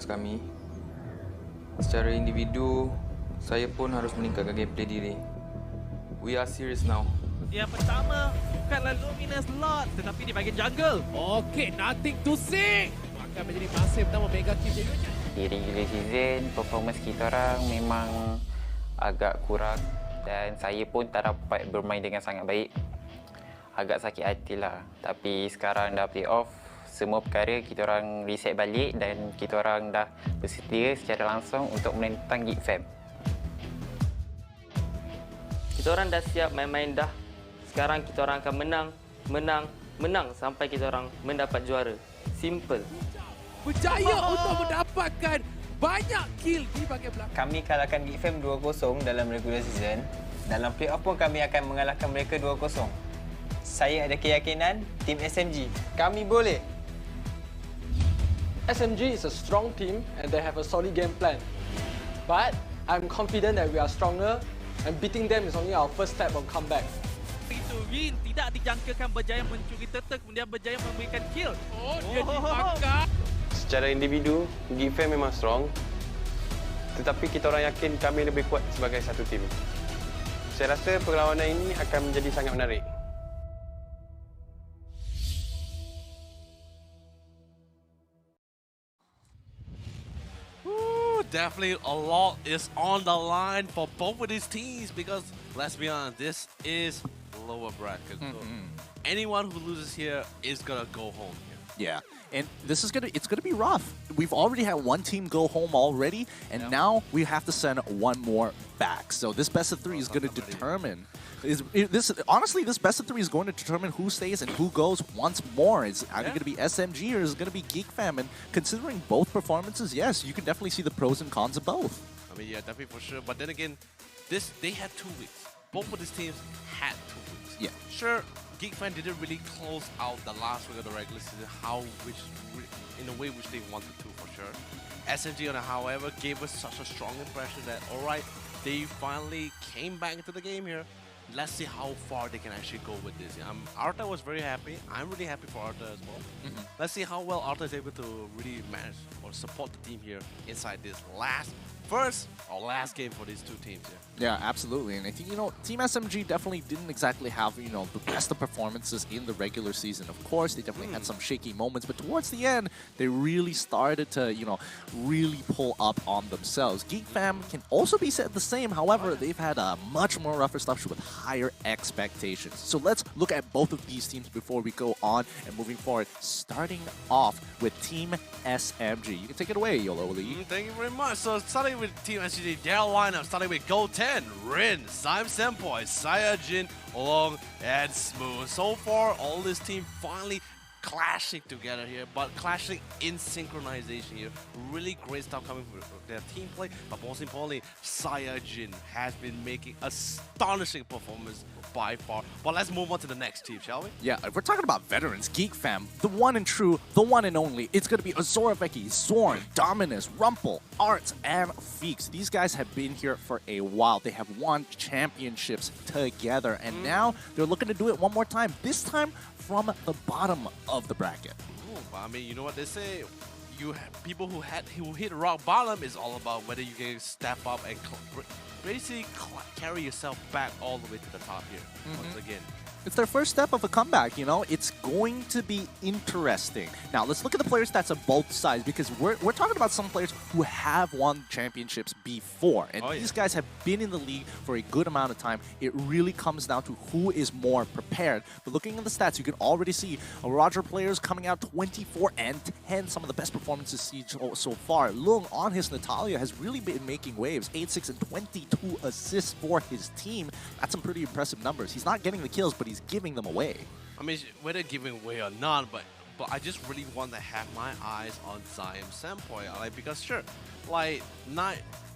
performance kami. Secara individu, saya pun harus meningkatkan gameplay diri. We are serious now. Yang pertama bukanlah Luminous Lord, tetapi di bahagian jungle. Okay, nothing to say. Akan menjadi masa pertama Mega Kill jadi. Di regular season, performance kita orang memang agak kurang dan saya pun tak dapat bermain dengan sangat baik. Agak sakit hati lah. Tapi sekarang dah playoff, semua perkara kita orang reset balik dan kita orang dah bersedia secara langsung untuk menentang Geek Fam. Kita orang dah siap main-main dah. Sekarang kita orang akan menang sampai kita orang mendapat juara. Simple. Berjaya untuk mendapatkan banyak kill di bahagian belakang. Kami kalahkan Geek Fam 2-0 dalam regular season. Dalam playoff pun kami akan mengalahkan mereka 2-0. Saya ada keyakinan tim SMG. Kami boleh. SMG is a strong team and they have a solid game plan. But I'm confident that we are stronger and beating them is only our first step on comeback. Itu win tidak dijangkakan berjaya mencuri turtle kemudian berjaya memberikan kill. Oh, dia dimakan. Secara individu, Geek Fam memang strong. Tetapi kita orang yakin kami lebih kuat sebagai satu tim. Saya rasa perlawanan ini akan menjadi sangat menarik. Definitely a lot is on the line for both of these teams because let's be honest, this is lower bracket. So anyone who loses here is gonna go home here. Yeah, and this is it's gonna be rough. We've already had one team go home already, and now we have to send one more back. So this best of three is gonna determine. Honestly, this best of three is going to determine who stays and who goes once more. It's either going to be SMG or it's going to be Geek Fam. And considering both performances, yes, you can definitely see the pros and cons of both. I mean, yeah, definitely for sure. But then again, they had 2 weeks. Both of these teams had 2 weeks. Yeah. Sure, Geek Fam didn't really close out the last week of the regular season in the way which they wanted to, for sure. SMG, however, gave us such a strong impression that, all right, they finally came back into the game here. Let's see how far they can actually go with this. Arta was very happy. I'm really happy for Arta as well. Let's see how well Arta is able to really manage or support the team here inside this first or last game for these two teams here. Yeah, absolutely. And I think, Team SMG definitely didn't exactly have, the best of performances in the regular season. Of course, they definitely had some shaky moments, but towards the end, they really started to, really pull up on themselves. Geek Fam can also be said the same. However, they've had a much more rougher stuff with higher expectations. So let's look at both of these teams before we go on and moving forward, starting off with Team SMG. You can take it away, Yolo Lee. Thank you very much. So starting with Team SMG, their lineup starting with Go10, Rin, Zyme Senpai, Saiyajin, Long, and Smooth. So far, all this team finally clashing together here, but clashing in synchronization here. Really great stuff coming from their team play, but most importantly, Saiyajin has been making astonishing performance by far. But let's move on to the next team, shall we? Yeah, if we're talking about veterans, Geek Fam, the one and true, the one and only, it's going to be Azora Vecchi, Zorn, Dominus, Rumpel, Arts, and Feeks. These guys have been here for a while. They have won championships together, and now they're looking to do it one more time, this time from the bottom of the bracket. Ooh, I mean, you know what they say? People who hit rock bottom is all about whether you can step up and basically carry yourself back all the way to the top here once again. It's their first step of a comeback, It's going to be interesting. Now, let's look at the player stats on both sides because we're talking about some players who have won championships before. And these guys have been in the league for a good amount of time. It really comes down to who is more prepared. But looking at the stats, you can already see Roger players coming out 24 and 10, some of the best performances so far. Lung on his Natalia has really been making waves. 8-6 and 22 assists for his team. That's some pretty impressive numbers. He's not getting the kills, but he's giving them away. I mean, whether giving away or not, but I just really want to have my eyes on Zyme Senpai. Because sure, not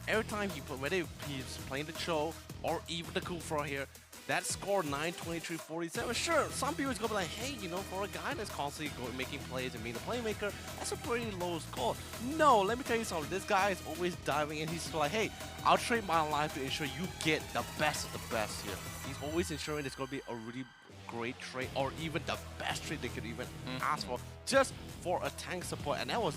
every time whether he's playing the Cho or even the Kufra here, that score 9-23-47. Sure, some people is gonna be like, hey, for a guy that's constantly making plays and being the playmaker, that's a pretty low score. No, let me tell you something. This guy is always diving in. He's like, hey, I'll trade my life to ensure you get the best of the best here. He's always ensuring there's gonna be a really great trade or even the best trade they could even ask for just for a tank support, and that was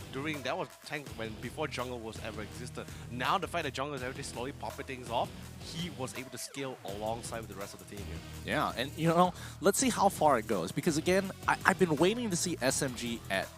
tank when before jungle was ever existed. Now the fact that jungle is everything slowly popping things off, he was able to scale alongside with the rest of the team here. Yeah, and you know, let's see how far it goes, because again, I've been waiting to see SMG at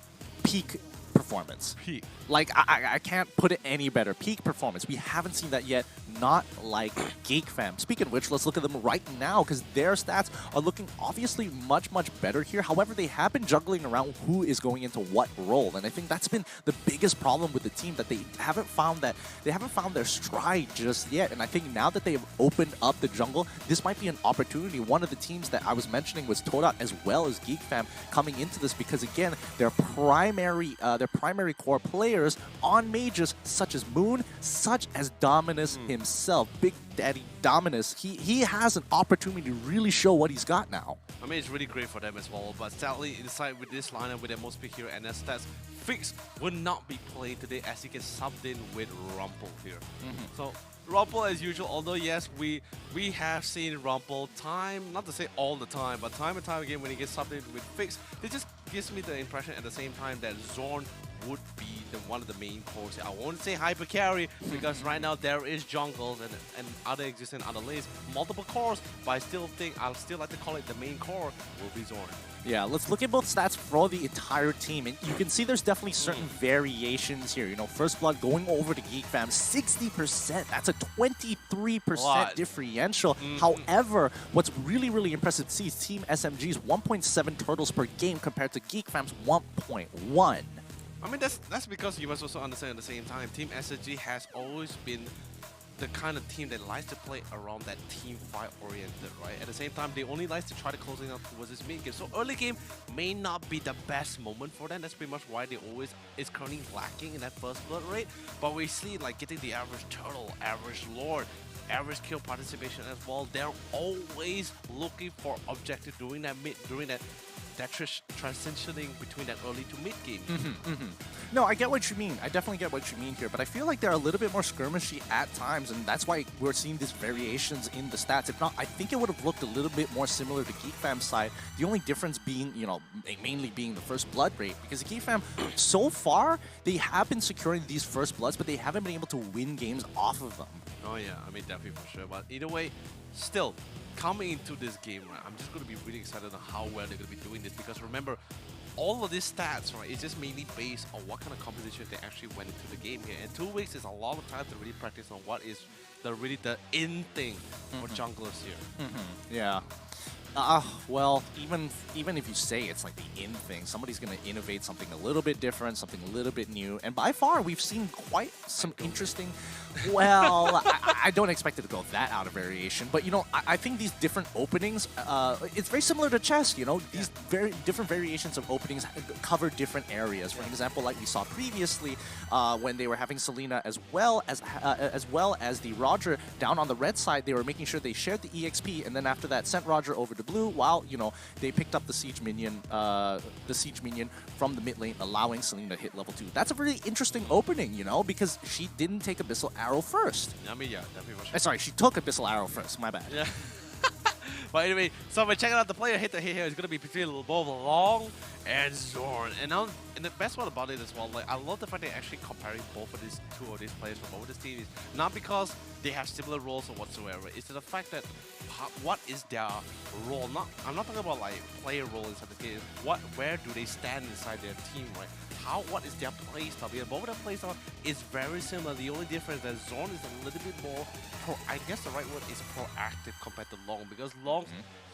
peak performance. Peak. Like, I can't put it any better. Peak performance. We haven't seen that yet. Not like Geek Fam. Speaking of which, let's look at them right now, because their stats are looking obviously much better here. However, they have been juggling around who is going into what role, and I think that's been the biggest problem with the team, that they haven't found their stride just yet. And I think now that they've opened up the jungle, this might be an opportunity. One of the teams that I was mentioning was TODAK as well as Geek Fam coming into this, because again, their primary core players on mages such as Moon, such as Dominus himself, Big Daddy Dominus, he has an opportunity to really show what he's got now. I mean, it's really great for them as well, but sadly, inside with this lineup, with their most pick hero and their stats, Fix will not be playing today as he gets subbed in with Rumple here. So, Rumple as usual, although yes, we have seen Rumple not to say all the time, but time and time again when he gets subbed in with Fix, it just gives me the impression at the same time that Zorn would be one of the main cores. I won't say hyper carry because right now there is jungles and other existing other lanes, multiple cores, but I'll still like to call it the main core will be Zorn. Yeah, let's look at both stats for the entire team, and you can see there's definitely certain variations here. You know, First Blood going over to Geek Fam, 60%. That's a 23% differential. However, what's really impressive to see is Team SMG's 1.7 turtles per game compared to Geek Fam's 1.1. I mean, that's because you must also understand at the same time, Team SSG has always been the kind of team that likes to play around that team fight oriented, right? At the same time, they only like to try to close it up towards this mid game. So early game may not be the best moment for them. That's pretty much why they always is currently lacking in that first blood rate. But we see like getting the average turtle, average lord, average kill participation as well. They're always looking for objective during that transitioning between that early to mid game. No, I get what you mean. I definitely get what you mean here, but I feel like they're a little bit more skirmishy at times, and that's why we're seeing these variations in the stats. If not, I think it would have looked a little bit more similar to Geek Fam's side. The only difference being, you know, mainly being the first blood rate, because Geek Fam, so far, they have been securing these first bloods, but they haven't been able to win games off of them. Oh yeah, I mean, definitely for sure. But either way, still, coming into this game, right, I'm just going to be really excited on how well they're going to be doing this, because remember, all of these stats, right, is just mainly based on what kind of competition they actually went into the game here. And 2 weeks is a lot of time to really practice on what is the in thing for junglers here. Yeah. Well, even if you say it's like the in thing, somebody's going to innovate something a little bit different, something a little bit new. And by far, we've seen quite some interesting... Well, I don't expect it to go that out of variation. But, you know, I think these different openings, it's very similar to chess, you know? These very different variations of openings cover different areas. For example, like we saw previously, when they were having Selena as well as the Roger down on the red side, they were making sure they shared the EXP, and then after that sent Roger over to blue, while, you know, they picked up the siege minion from the mid lane, allowing Selena to hit level 2. That's a really interesting opening, you know, because she didn't take Abyssal Arrow first. I mean, yeah, definitely. Sorry, she took Abyssal Arrow first, my bad. Yeah. But anyway, so we're checking out the player hit here is going to be between both Long and Zorn. And the best part about it as well, like, I love the fact they're actually comparing both of these two of these players from both of these teams. Not because they have similar roles or whatsoever. It's the fact that what is their role? I'm not talking about like player role inside the game. Where do they stand inside their team, right? What is their playstyle? Because both of their playstyle is very similar. The only difference is that Zorn is a little bit more I guess the right word is proactive compared to Long, because Long,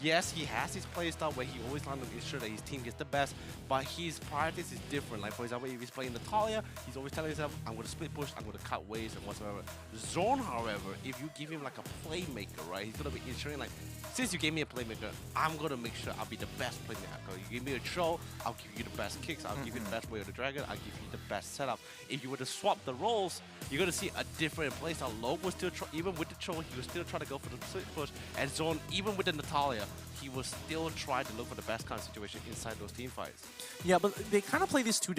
yes, he has his playstyle where he always wants to ensure that his team gets the best, but his priorities is different. Like, for example, if he's playing Natalia, he's always telling himself, I'm going to split push, I'm going to cut waves and whatsoever. Zorn, however, if you give him like a playmaker, right, he's going to be ensuring like, since you gave me a playmaker, I'm going to make sure I'll be the best playmaker. You give me a troll, I'll give you the best kicks, I'll give you the best way of the dragon, I'll give you the best setup. If you were to swap the roles, you're going to see a different playstyle. Lourve will still try, even with the troll, he will still try to go for the split push, and Zorn, even with the Natalia, he will still try to look for the best kind of situation inside those team fights. Yeah, but they kind of play these two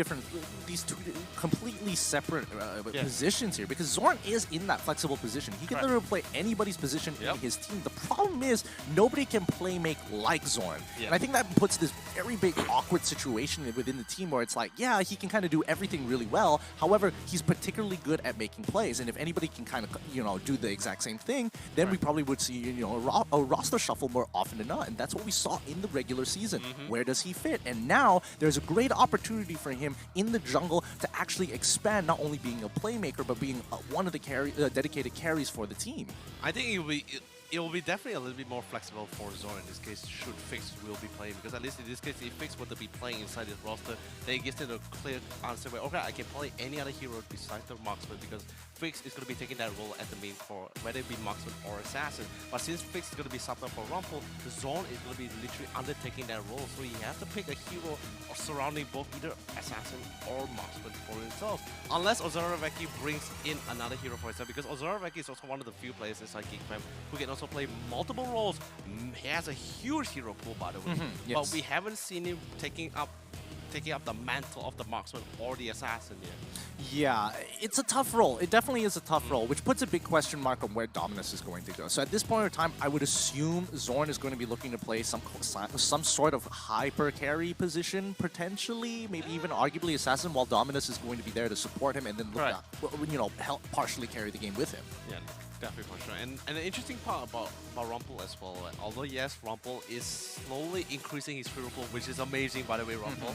completely separate positions here, because Zorn is in that flexible position. He can literally play anybody's position in his team. The problem is nobody can play make like Zorn. And I think that puts this very big awkward situation within the team where it's like, yeah, he can kind of do everything really well. However, he's particularly good at making plays. And if anybody can kind of, you know, do the exact same thing, then we probably would see, you know, a roster shuffle more often than not. And that's what we saw in the regular season. Where does he fit? And now there's a great opportunity for him in the jungle to actually expand, not only being a playmaker, but being one of the dedicated carries for the team. I think it will be definitely a little bit more flexible for Zorn in this case, should Fix will be playing, because at least in this case, if Fix were to be playing inside his roster, then it gives him a clear answer where, okay, I can play any other hero besides the marksman, because Fix is going to be taking that role at the main core, whether it be marksman or assassin. But since Fix is going to be subbed up for Rumple, the Zorn is going to be literally undertaking that role, so he has to pick a hero surrounding both either assassin or marksman for himself. Unless Ozaraveki brings in another hero for himself, because Ozaraveki is also one of the few players inside Geek Fam who can also play multiple roles. He has a huge hero pool, by the way, but we haven't seen him taking up the mantle of the marksman or the assassin yet. Yeah, it's a tough role. It definitely is a tough role, which puts a big question mark on where Dominus is going to go. So at this point in time, I would assume Zorn is going to be looking to play some sort of hyper carry position, potentially, maybe even arguably assassin, while Dominus is going to be there to support him and then look at, you know, help partially carry the game with him. Yeah. Definitely for sure. And the interesting part about Rumple as well, although yes, Rumple is slowly increasing his hero pool, which is amazing, by the way, Rumple.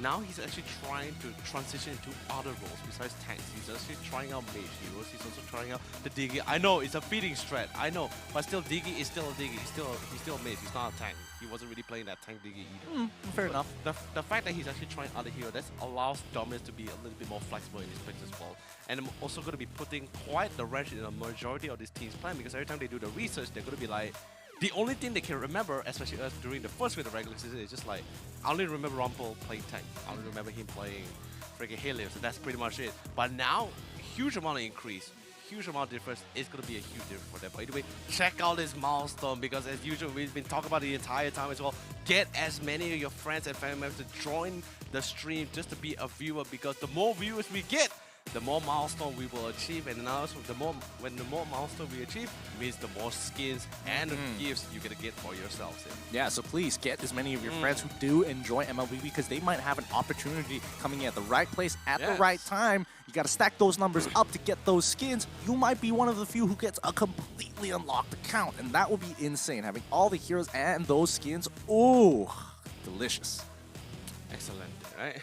Now he's actually trying to transition into other roles besides tanks. He's actually trying out mage heroes. He's also trying out the Diggy. I know it's a feeding strat, I know, but still Diggy is still a Diggy. He's still a mage. He's not a tank. He wasn't really playing that tank Diggy either. Fair enough. The fact that he's actually trying other heroes, that allows Dominus to be a little bit more flexible in his picks as well. And I'm also going to be putting quite the wrench in a majority of this team's plan, because every time they do the research, they're going to be like, the only thing they can remember, especially us during the first week of the regular season, is just like, I only remember Rumple playing tank. I only remember him playing freaking Helios, and that's pretty much it. But now, huge amount of increase, huge amount of difference. It's going to be a huge difference for them. But anyway, check out this milestone, because as usual, we've been talking about it the entire time as well. Get as many of your friends and family members to join the stream just to be a viewer, because the more viewers we get, the more milestone we will achieve, and now the more milestone we achieve means the more skins and gifts you're gonna get for yourselves. Yeah, so please get as many of your friends who do enjoy MLBB, because they might have an opportunity coming at the right place at the right time. You gotta stack those numbers up to get those skins. You might be one of the few who gets a completely unlocked account, and that will be insane. Having all the heroes and those skins, ooh, delicious. Excellent, right?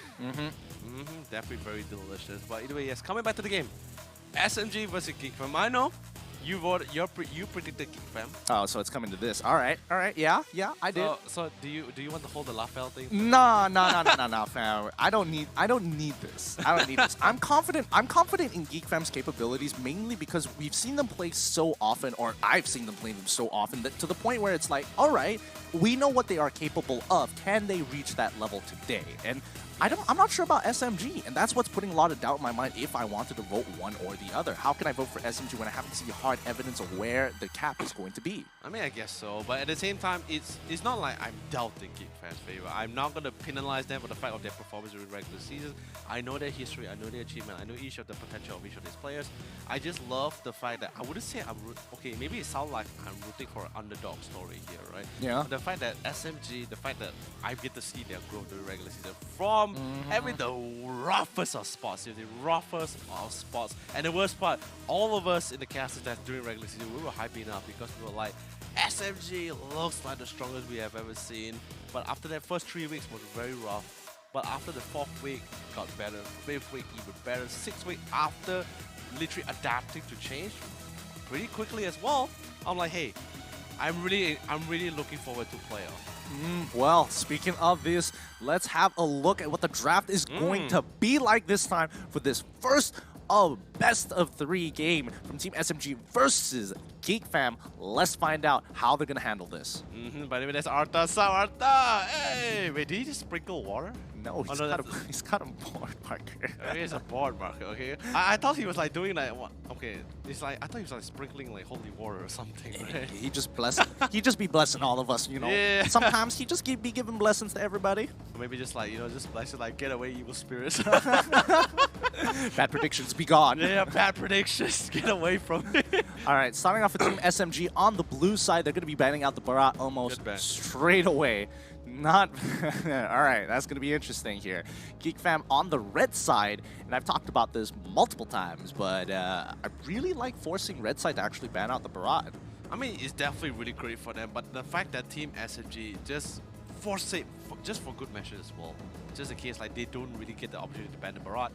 Definitely very delicious. But either way, yes, coming back to the game. SMG versus Geek Fam. I know you predicted Geek Fam. Oh, so it's coming to this. All right, yeah, I did. So do you want to hold the Lafayette thing? No, fam. I don't need this. I'm confident in Geek Fam's capabilities, mainly because we've seen them play so often, or I've seen them play them so often, that to the point where it's like, all right, we know what they are capable of. Can they reach that level today? And I'm not sure about SMG, and that's what's putting a lot of doubt in my mind if I wanted to vote one or the other. How can I vote for SMG when I haven't seen hard evidence of where the cap is going to be? I mean, I guess so, but at the same time, it's not like I'm doubting Geek Fam's favor. I'm not going to penalize them for the fact of their performance during regular season. I know their history, I know their achievement, I know each of the potential of each of these players. I just love the fact that I wouldn't say okay, maybe it sounds like I'm rooting for an underdog story here, right? Yeah. But the fact that SMG, the fact that I get to see their growth during regular season from having the roughest of spots, and the worst part, all of us in the cast that during regular season, we were hyping up because we were like, SMG looks like the strongest we have ever seen. But after that first 3 weeks was very rough. But after the 4th week, got better. 5th week, even better. 6th week, after literally adapting to change pretty quickly as well, I'm like, hey, I'm really looking forward to playoff. Well, speaking of this, let's have a look at what the draft is going to be like this time for this first best of 3 game from Team SMG versus Geek Fam. Let's find out how they're going to handle this. By the way, that's Arta. Arta! Hey! Wait, did he just sprinkle water? No, he's got a board marker. Okay, it's a board marker, okay? I thought he was like doing like, what? Okay, it's like, I thought he was like sprinkling like holy water or something, right? He just be blessing all of us, you know? Yeah. Sometimes he just be giving blessings to everybody. Or maybe just like, you know, just bless it like, get away evil spirits. Bad predictions, be gone. Yeah, bad predictions, get away from me. Alright, starting off with Team SMG on the blue side, they're going to be banning out the Barat almost straight away. Not alright, that's going to be interesting here. Geek Fam on the red side, and I've talked about this multiple times, but I really like forcing red side to actually ban out the Barat. I mean, it's definitely really great for them, but the fact that Team SMG just force it just for good measure as well. Just in case like they don't really get the opportunity to ban the Barat.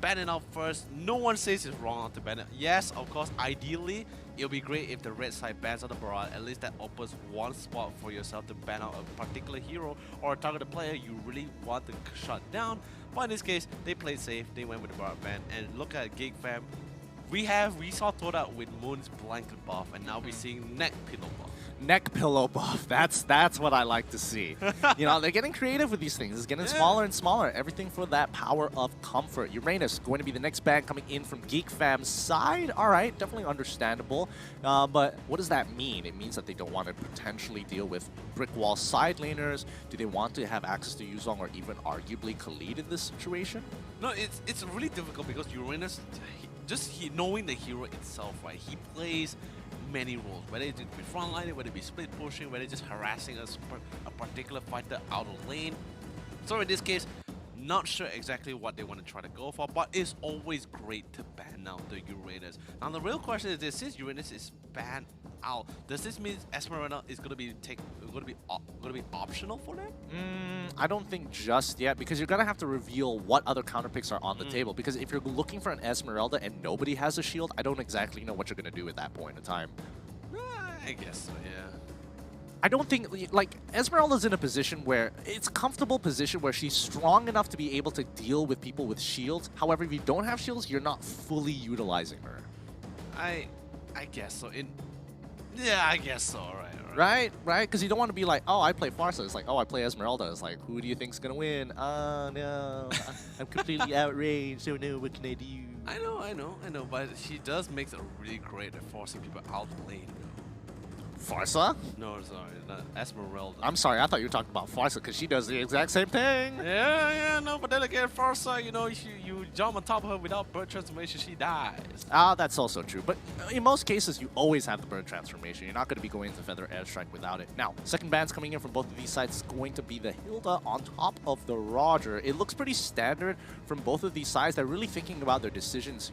Ban it out first. No one says it's wrong not to ban it. Yes, of course, ideally, it'll be great if the red side bans out the Barat. At least that opens one spot for yourself to ban out a particular hero or a targeted player you really want to shut down. But in this case, they played safe. They went with the Barat ban. And look at Geek Fam. We saw TODAK with Moon's blanket buff, and now we're seeing neck pillow buff. Neck pillow buff. That's what I like to see. You know, they're getting creative with these things. It's getting smaller and smaller. Everything for that power of comfort. Uranus going to be the next ban coming in from Geek Fam's side. All right, definitely understandable. But what does that mean? It means that they don't want to potentially deal with brick wall side laners. Do they want to have access to Yuzong or even arguably Khalid in this situation? No, it's really difficult because Uranus, knowing the hero itself, right? He plays many roles, whether it be frontlining, whether it be split pushing, whether it's just harassing a particular fighter out of lane. So in this case, not sure exactly what they want to try to go for, but it's always great to ban out the Uranus. Now the real question is this: since Uranus is banned out, does this mean Esmeralda is going to be optional for them? I don't think just yet, because you're gonna have to reveal what other counter picks are on the table. Because if you're looking for an Esmeralda and nobody has a shield, I don't exactly know what you're gonna do at that point in time. I guess so, yeah. I don't think, like, Esmeralda's in a position where it's a comfortable position where she's strong enough to be able to deal with people with shields. However, if you don't have shields, you're not fully utilizing her. I guess so. Yeah, I guess so. All right. Right? Because you don't want to be like, oh, I play Farsa. It's like, oh, I play Esmeralda. It's like, who do you think's gonna win? Oh no, I'm completely outraged. So no, what can I do? I know, but she does make it really great at forcing people out of lane. Farsa? No, sorry, not Esmeralda. I'm sorry, I thought you were talking about Farsa because she does the exact same thing. Yeah, no, but then again, Farsa, you know, you jump on top of her without bird transformation, she dies. Ah, that's also true. But in most cases, you always have the bird transformation. You're not going to be going into Feather Airstrike without it. Now, second ban's coming in from both of these sides is going to be the Hilda on top of the Roger. It looks pretty standard from both of these sides. They're really thinking about their decisions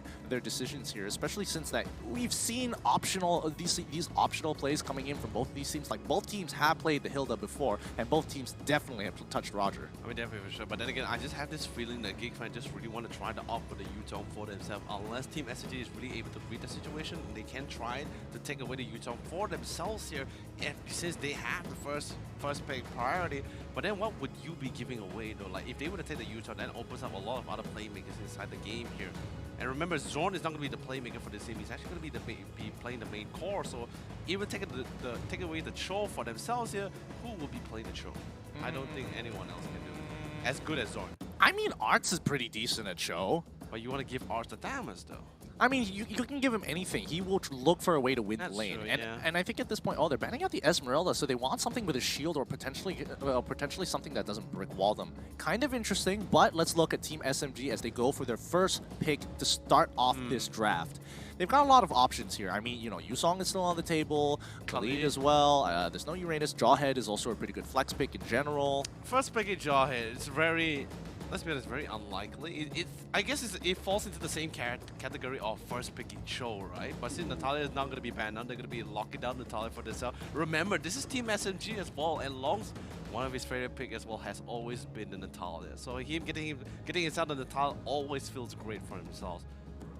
here, especially since that we've seen these optional plays coming in from both of these teams. Like, both teams have played the Hilda before, and both teams definitely have touched Roger. I mean, definitely for sure. But then again, I just have this feeling that Geek Fam just really want to try to opt for the U-turn for themselves. Unless Team SMG is really able to read the situation, they can try to take away the U-turn for themselves here, since they have the first pick priority. But then what would you be giving away though? Like, if they were to take the U-turn, that opens up a lot of other playmakers inside the game here. And remember, Zorn is not going to be the playmaker for this team. He's actually going to be playing the main core. So even take away the Cho for themselves here, who will be playing the Cho? I don't think anyone else can do it as good as Zorn. I mean, Arts is pretty decent at Cho. But you want to give Arts the damage though. I mean, you can give him anything. He will look for a way to win the lane. True, and I think at this point, they're banning out the Esmeralda, so they want something with a shield or potentially something that doesn't brick wall them. Kind of interesting, but let's look at Team SMG as they go for their first pick to start off this draft. They've got a lot of options here. I mean, you know, Yusong is still on the table, Khalid as well. There's no Uranus. Jawhead is also a pretty good flex pick in general. First pick in Jawhead, it's very... Let's be honest, very unlikely. I guess it falls into the same category of first picking Cho, right? But since Natalia is not going to be banned, now they're going to be locking down Natalia for themselves. Remember, this is Team SMG as well, and Long's one of his favorite pick as well has always been the Natalia. So him getting inside the Natalia always feels great for himself.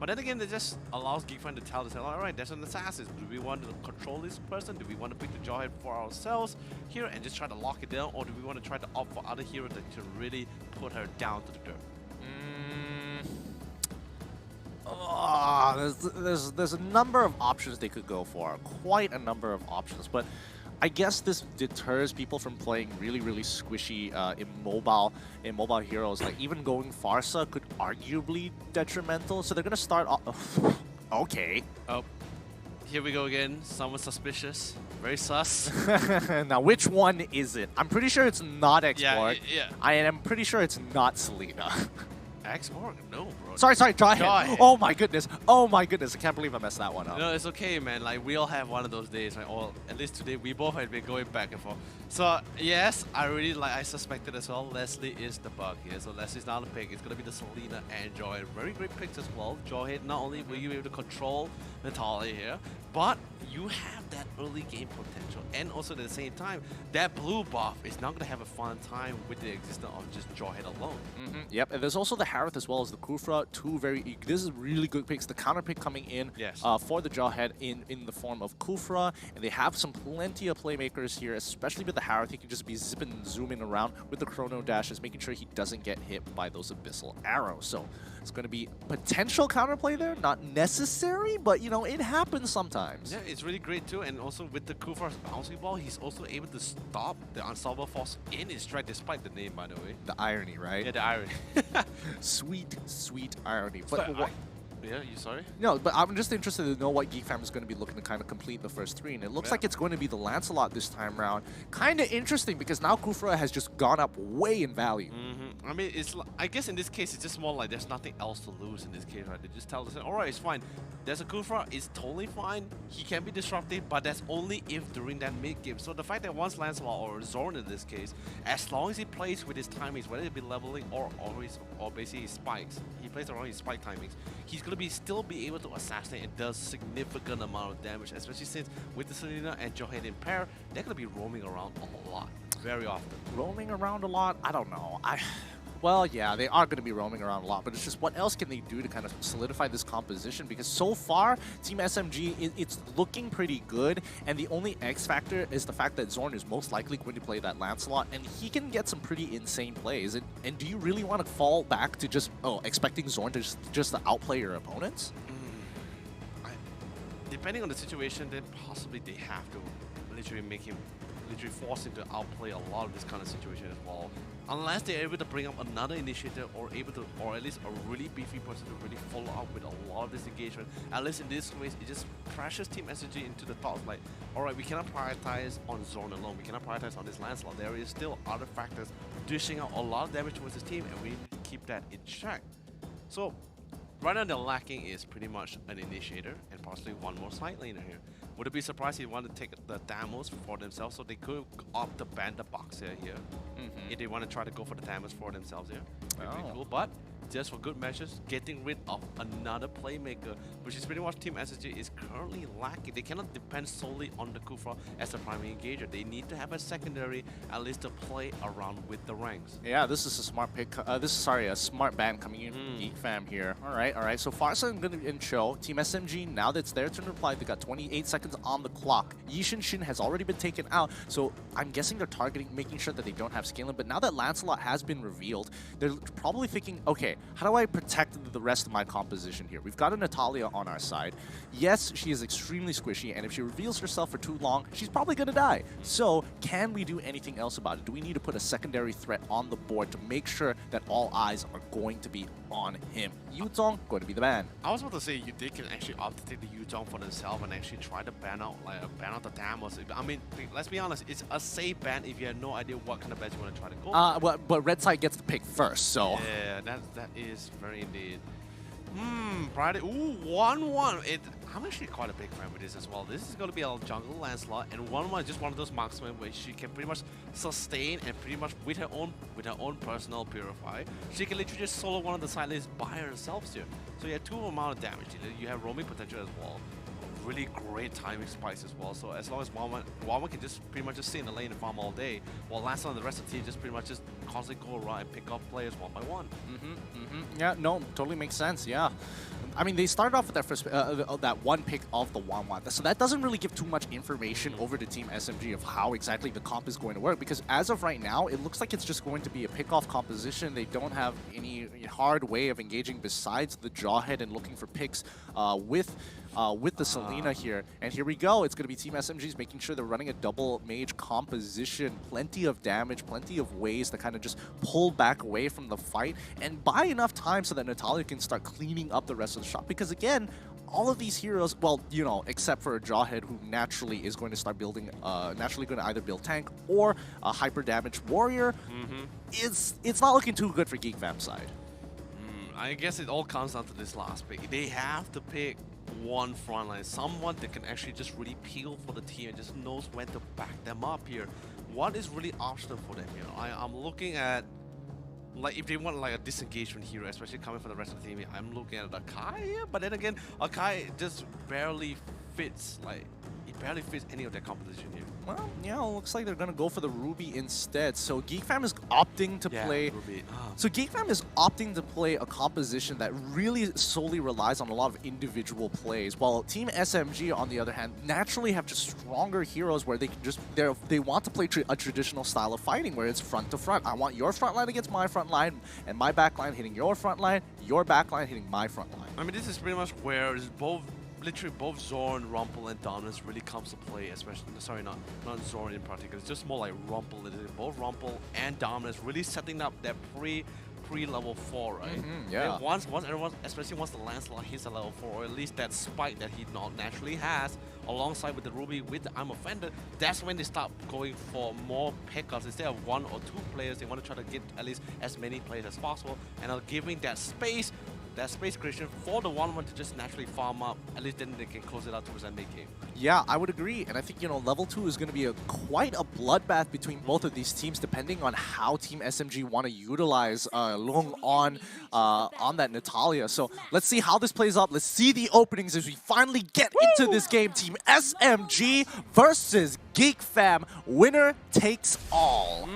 But then again, it just allows Geek Fam to tell themselves, alright, there's an assassin. Do we want to control this person? Do we want to pick the Jawhead for ourselves here and just try to lock it down? Or do we want to try to opt for other heroes that can really put her down to the dirt? There's a number of options they could go for. Quite a number of options. But I guess this deters people from playing really, really squishy immobile heroes. Like even going Farsa could arguably detrimental. So they're gonna start off. Okay. Oh, here we go again. Someone suspicious. Very sus. Now, which one is it? I'm pretty sure it's not Xborg. Yeah. I am pretty sure it's not Selena. Xborg? No, bro. Sorry, Jawhead. Jawhead. Oh my goodness. Oh my goodness. I can't believe I messed that one up. No, it's okay, man. Like, we all have one of those days, right? Or at least today, we both have been going back and forth. So, yes, I suspected as well. Leslie is the bug here. So, Leslie's not a pick. It's going to be the Selena and Jawhead. Very great picks as well. Jawhead, not only were you able to control Natalia here, but you have that early game potential. And also at the same time, that blue buff is not going to have a fun time with the existence of just Jawhead alone. Yep, and there's also the Harith as well as the Kufra. This is really good picks. The counter pick coming in for the Jawhead in the form of Kufra. And they have plenty of playmakers here, especially with the Harith. He can just be zipping and zooming around with the Chrono Dashes, making sure he doesn't get hit by those Abyssal Arrows. So it's going to be potential counterplay there. Not necessary, but, you know, it happens sometimes. Yeah, it's really great too. And also with the Kufra's bouncing ball, he's also able to stop the Unstoppable Force in his strike, despite the name, by the way. The irony, right? Yeah, the irony. Sweet, sweet irony. But yeah, you sorry? No, but I'm just interested to know what Geek Fam is going to be looking to kind of complete the first three. And it looks like it's going to be the Lancelot this time around. Kind of interesting because now Kufra has just gone up way in value. I mean, I guess in this case, it's just more like there's nothing else to lose in this case, right? They just tell us, all right, it's fine. There's a Kufra, it's totally fine. He can be disruptive, but that's only if during that mid-game. So the fact that once Lancelot or Zorn in this case, as long as he plays with his timings, whether it be leveling or basically his spikes, he plays around his spike timings, he's going to still be able to assassinate and does significant amount of damage, especially since with the Selena and Jawhead in pair, they're going to be roaming around a lot, very often. Roaming around a lot? I don't know. Well, yeah, they are going to be roaming around a lot, but it's just what else can they do to kind of solidify this composition? Because so far, Team SMG, it's looking pretty good, and the only X factor is the fact that Zorn is most likely going to play that Lancelot, and he can get some pretty insane plays. And do you really want to fall back to just, expecting Zorn to just outplay your opponents? Depending on the situation, then possibly they have to literally force him to outplay a lot of this kind of situation as well. Unless they're able to bring up another initiator or at least a really beefy person to really follow up with a lot of this engagement. At least in this case, it just pressures Team SMG into the thoughts like, alright, we cannot prioritize on Zorn alone. We cannot prioritize on this Lancelot. There is still other factors dishing out a lot of damage towards this team, and we need to keep that in check. So right now, they're lacking is pretty much an initiator and possibly one more side laner here. Would it be surprised if they want to take the Damos for themselves, so they could opt to ban the Boxer here if they want to try to go for the Damos for themselves here. Pretty cool, but just for good measures, getting rid of another playmaker, which is pretty much Team SSG is currently lacking. They cannot depend solely on the Kufra as a primary engager. They need to have a secondary, at least to play around with the ranks. Yeah, this is a smart pick. A smart ban coming in from Geek Fam here. All right. So Farsa and Cho, Team SMG, now that it's their turn to reply, they got 28 seconds on the clock. Yishin Shin has already been taken out, so I'm guessing they're targeting, making sure that they don't have scaling. But now that Lancelot has been revealed, they're probably thinking, okay, how do I protect the rest of my composition here? We've got a Natalia on our side. Yes, she is extremely squishy, and if she reveals herself for too long, she's probably going to die. So, can we do anything else about it? Do we need to put a secondary threat on the board to make sure that all eyes are going to be on him? Yuzong going to be the ban. I was about to say they can actually opt to take the Yuzong for themselves and actually try to ban out the Damos. I mean, let's be honest, it's a safe ban if you have no idea what kind of ban you want to try to go. But Red Side gets the pick first, so yeah, that is very indeed. Friday. Ooh, 1-1. I'm actually quite a big fan with this as well. This is going to be a jungle Lancelot, and 1-1 is just one of those marksmen where she can pretty much sustain and pretty much with her own personal purify, she can literally just solo one of the side lanes by herself here. So you have 2 amount of damage. You have roaming potential as well. Really great timing spikes as well. So as long as Wawa can just pretty much just sit in the lane and farm all day, while Lancelot and the rest of the team just pretty much just constantly go around and pick up players one by one. Yeah, no, totally makes sense. Yeah. I mean, they started off with that first, that one pick of the 1-1. So that doesn't really give too much information over to Team SMG of how exactly the comp is going to work. Because as of right now, it looks like it's just going to be a pick-off composition. They don't have any hard way of engaging besides the Jawhead and looking for picks with the Selena here. And here we go. It's going to be Team SMGs making sure they're running a double mage composition. Plenty of damage, plenty of ways to kind of just pull back away from the fight and buy enough time so that Natalia can start cleaning up the rest of the shop. Because again, all of these heroes, well, you know, except for Jawhead, who naturally is going to start building, naturally going to either build tank or a hyper damage warrior, it's not looking too good for Geek Fam side. I guess it all comes down to this last pick. They have to pick one frontline, someone that can actually just really peel for the team and just knows when to back them up here. What is really optional for them here? I'm looking at, like, if they want like a disengagement hero, especially coming from the rest of the team, I'm looking at Akai here, but then again, Akai just barely fits, like, he barely fits any of their composition here. Well, yeah, it looks like they're going to go for the Ruby instead. So Geek Fam is opting to play... Ruby. So Geek Fam is opting to play a composition that really solely relies on a lot of individual plays, while Team SMG, on the other hand, naturally have just stronger heroes where they can just... They want to play a traditional style of fighting where it's front to front. I want your front line against my front line, and my back line hitting your front line, your back line hitting my front line. I mean, this is pretty much where it's literally both Zorn, Rumpel, and Dominus really comes to play, especially, sorry, not Zorn in particular, it's just more like Rumpel. Both Rumpel and Dominus really setting up that pre-level 4, right? Yeah. And once everyone, especially once the Lancelot hits a level 4, or at least that spike that he not naturally has, alongside with the Ruby, with the Arm Offender, that's when they start going for more pickups. Instead of 1 or 2 players, they want to try to get at least as many players as possible, and are giving that space creation for the 1-1 to just naturally farm up. At least then they can close it out towards that mid game. Yeah, I would agree. And I think, you know, level 2 is going to be quite a bloodbath between both of these teams, depending on how Team SMG want to utilize Lung on that Natalia. So let's see how this plays out. Let's see the openings as we finally get into this game. Team SMG versus Geek Fam. Winner takes all.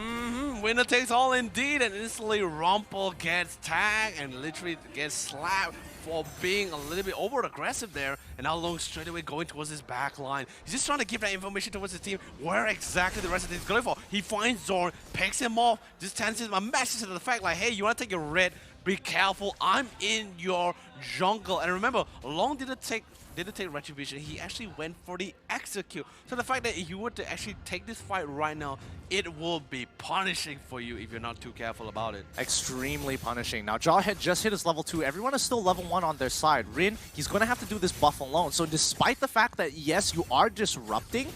Winner takes all indeed, and instantly Rumpel gets tagged and literally gets slapped for being a little bit over-aggressive there, and now Long straight away going towards his back line. He's just trying to give that information towards his team where exactly the rest of the team is going for. He finds Zorn, picks him off, just sends him a message to the fact like, hey, you want to take your red? Be careful, I'm in your jungle. And remember, Long didn't take Retribution, he actually went for the execute. So the fact that if you were to actually take this fight right now, it will be punishing for you if you're not too careful about it. Extremely punishing. Now, Jawhead just hit his level 2. Everyone is still level 1 on their side. Rin, he's going to have to do this buff alone. So despite the fact that, yes, you are disrupting,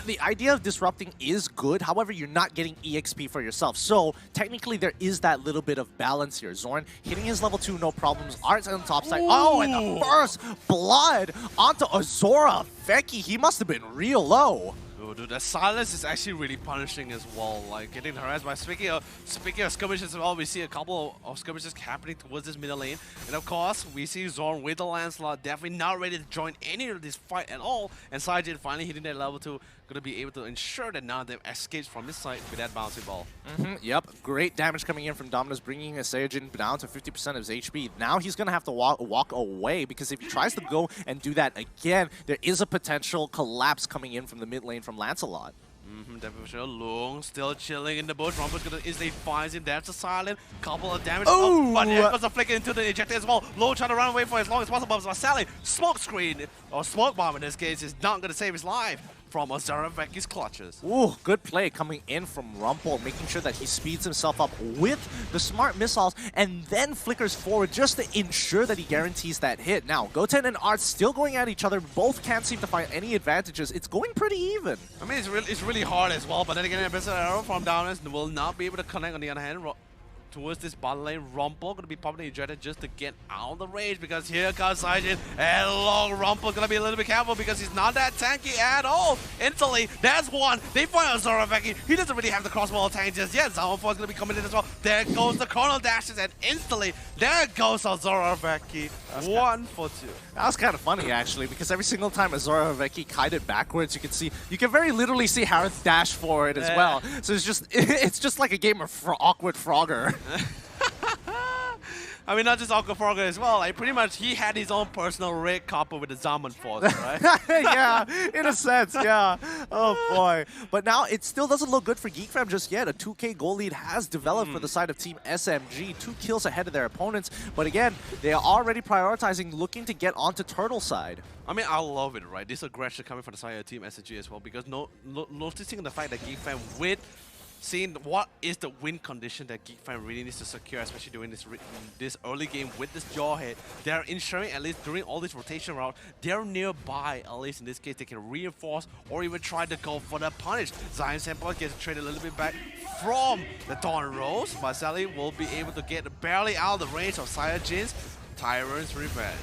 the idea of disrupting is good. However, you're not getting EXP for yourself. So technically, there is that little bit of balance here. Zorn hitting his level 2, no problems. Art's on the top side. Oh, and the first blood onto Azora Veki. He must have been real low. Oh, dude, the silence is actually really punishing as well. Like getting harassed by speaking of skirmishes as well, we see a couple of skirmishes happening towards this middle lane. And of course, we see Zorn with the Lancelot definitely not ready to join any of this fight at all. And Saijin finally hitting that level 2, gonna be able to ensure that none of them escapes from this side with that bouncy ball. Yep, great damage coming in from Dominus, bringing a Saiyajin down to 50% of his HP. Now he's gonna have to walk away, because if he tries to go and do that again, there is a potential collapse coming in from the mid lane from Lancelot. Definitely for sure. Lung still chilling in the bush. Rumpel's gonna instantly finds him. That's a silent. Couple of damage. Oh, but there goes a flicker into the ejector as well. Low trying to run away for as long as possible. But Sally, smoke screen, or smoke bomb in this case, is not gonna save his life from Azura Veki's clutches. Ooh, good play coming in from Rumpel, making sure that he speeds himself up with the smart missiles and then flickers forward just to ensure that he guarantees that hit. Now, Goten and Art still going at each other. Both can't seem to find any advantages. It's going pretty even. I mean, it's really hard as well, but then again, Abyssal Arrow from Downers will not be able to connect on the other hand. Towards this bottom lane, Rumpel gonna be popping the ejector just to get out of the range, because here comes Saijin, and Long Rumpel gonna be a little bit careful because he's not that tanky at all. Instantly, there's one. They find Azura Veki. He doesn't really have the crossbow tank just yet. Zamofor is gonna be coming in as well. There goes the chronal dashes, and instantly, there goes Azura Veki. 1 for 2. That was kind of funny, actually, because every single time Azura Veki kited backwards, you can very literally see Harith dash forward as well. So it's just like a game of awkward Frogger. I mean, not just Okaforga as well. Like, pretty much he had his own personal rig coupled with the Zaman Force, right? Yeah, in a sense, yeah. Oh boy. But now it still doesn't look good for Geek Fam just yet. A 2K goal lead has developed for the side of Team SMG. 2 kills ahead of their opponents. But again, they are already prioritizing looking to get onto Turtle side. I mean, I love it, right? This aggression coming from the side of Team SMG as well, because noticing the fact that Geek Fam with seeing what is the win condition that Geek Fam really needs to secure, especially during this early game with this jaw hit. They're ensuring, at least during all this rotation route, they're nearby. At least in this case, they can reinforce or even try to go for the punish. Zion Senpai gets traded a little bit back from the Dawn Rose. Marcelli will be able to get barely out of the range of Saiyajin's Tyrant's Revenge.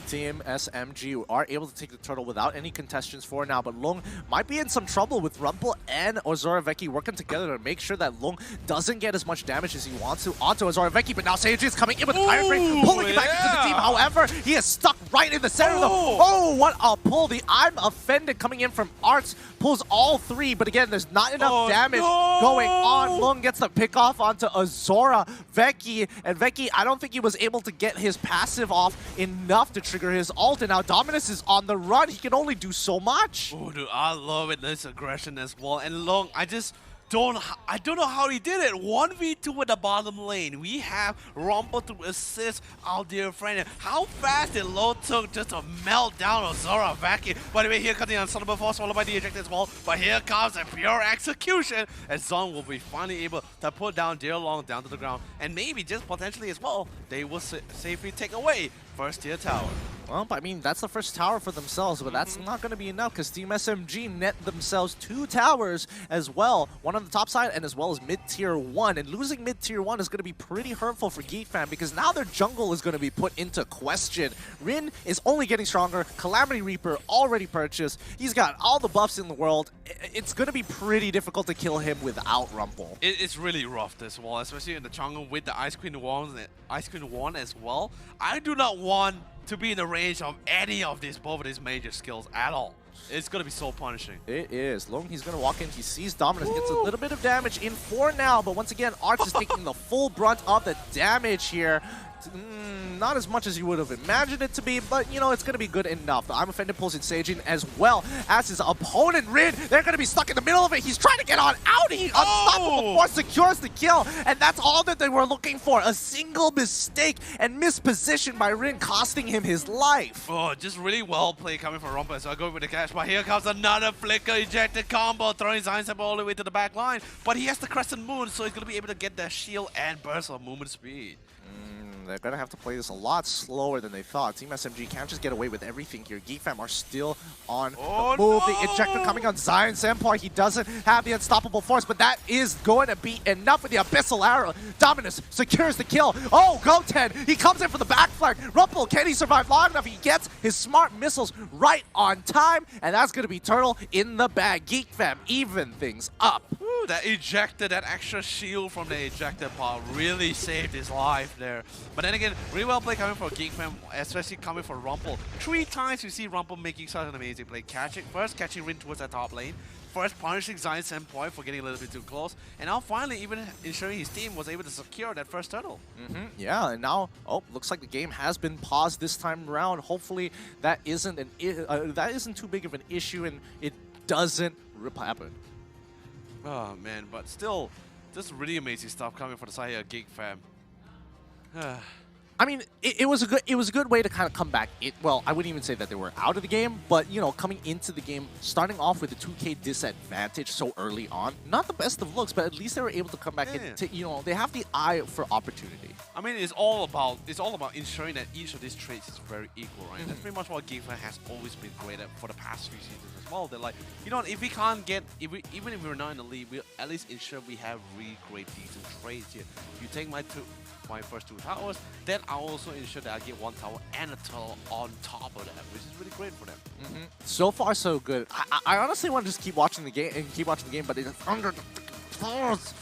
Team SMG are able to take the turtle without any contestants for now, but Long might be in some trouble with Rumpel and Ozoraveki working together to make sure that Long doesn't get as much damage as he wants to onto Ozoraveki, but now Seiji is coming in with the Tyrant Frame, pulling it back into the team. However, he is stuck right in the center of the... Oh, what a pull. The I'm Offended coming in from Arts pulls all 3, but again, there's not enough damage going on. Long gets the pick off onto Ozoraveki, and Veki, I don't think he was able to get his passive off enough to trigger his ult, and now Dominus is on the run. He can only do so much. Oh, dude, I love it. This aggression as well. And Long, I don't know how he did it. 1v2 at the bottom lane. We have Rumble to assist our dear friend. How fast did Low took just to melt down Ozoraveki. By the way, here comes the Unstoppable Force, followed by the eject as well. But here comes a pure execution, as Zon will be finally able to put down Dear Long down to the ground. And maybe just potentially as well, they will safely take away first tier tower. Well, I mean, that's the first tower for themselves, but that's not going to be enough because Team SMG net themselves 2 towers as well. One on the top side and as well as mid-tier 1. And losing mid-tier 1 is going to be pretty hurtful for Geek Fam because now their jungle is going to be put into question. Rin is only getting stronger. Calamity Reaper already purchased. He's got all the buffs in the world. It's going to be pretty difficult to kill him without Rumpel. It's really rough as well, especially in the jungle with the Ice Queen Wand as well. I do not want to be in the range of any of both of these major skills at all. It's going to be so punishing. It is. Long, he's going to walk in. He sees Dominus, gets a little bit of damage in for now, but once again, Arts is taking the full brunt of the damage here. Not as much as you would have imagined it to be, but you know, it's going to be good enough. The I'm Offended pulls in Seijin as well as his opponent, Rin. They're going to be stuck in the middle of it. He's trying to get on out. He Unstoppable Force secures the kill, and that's all that they were looking for. A single mistake and misposition by Rin costing him his life. Oh, just really well played coming from Rompa. So I go with the cash, but here comes another flicker ejected combo, throwing Zion Senpai all the way to the back line. But he has the Crescent Moon, so he's going to be able to get that shield and burst of movement speed. They're going to have to play this a lot slower than they thought. Team SMG can't just get away with everything here. Geek Fam are still on the move. The ejector coming on Zion Senpai. He doesn't have the Unstoppable Force, but that is going to be enough with the Abyssal Arrow. Dominus secures the kill. Oh, Goten! He comes in for the back flank. Rumpel, can he survive long enough? He gets his smart missiles right on time, and that's going to be Turtle in the bag. Geek Fam even things up. Ooh, that ejector, that extra shield from the ejector pod really saved his life there. But then again, really well played coming for Geek Fam, especially coming for Rumpel. 3 times you see Rumpel making such an amazing play. First catching Rin towards that top lane. First punishing Zion Senpai for getting a little bit too close. And now finally even ensuring his team was able to secure that first turtle. Yeah, and now, looks like the game has been paused this time around. Hopefully that isn't too big of an issue and it doesn't happen. Oh man, but still, just really amazing stuff coming for the side of Geek Fam. I mean, it was a good way to kind of come back. Well, I wouldn't even say that they were out of the game, but you know, coming into the game, starting off with a 2K disadvantage so early on, not the best of looks, but at least they were able to come back and you know, they have the eye for opportunity. I mean, it's all about ensuring that each of these traits is very equal, right? That's pretty much what Geek Fam has always been great at for the past few seasons as well. They're like, you know, if we can't get, even if we're not in the league, we'll at least ensure we have really great, decent traits here. You take my first 2 towers, then I'll also ensure that I get 1 tower and a turtle on top of that, which is really great for them. So far, so good. I honestly want to just keep watching the game but it's under the force.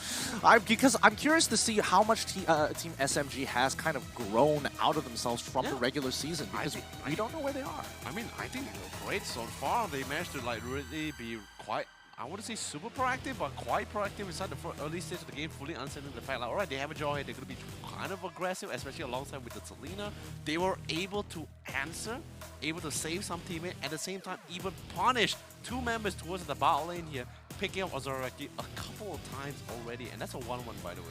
Because I'm curious to see how much Team SMG has kind of grown out of themselves from the regular season, because we don't know where they are. I mean, I think they look great so far. They managed to like really be quite I wouldn't say super proactive, but quite proactive inside the early stage of the game, fully understanding the fact like, alright, they have a Jawhead, they're going to be kind of aggressive, especially alongside with the Selena. They were able to answer, able to save some teammate, at the same time even punish 2 members towards the bot lane here, picking up Azoraki a couple of times already, and that's a 1-1 by the way.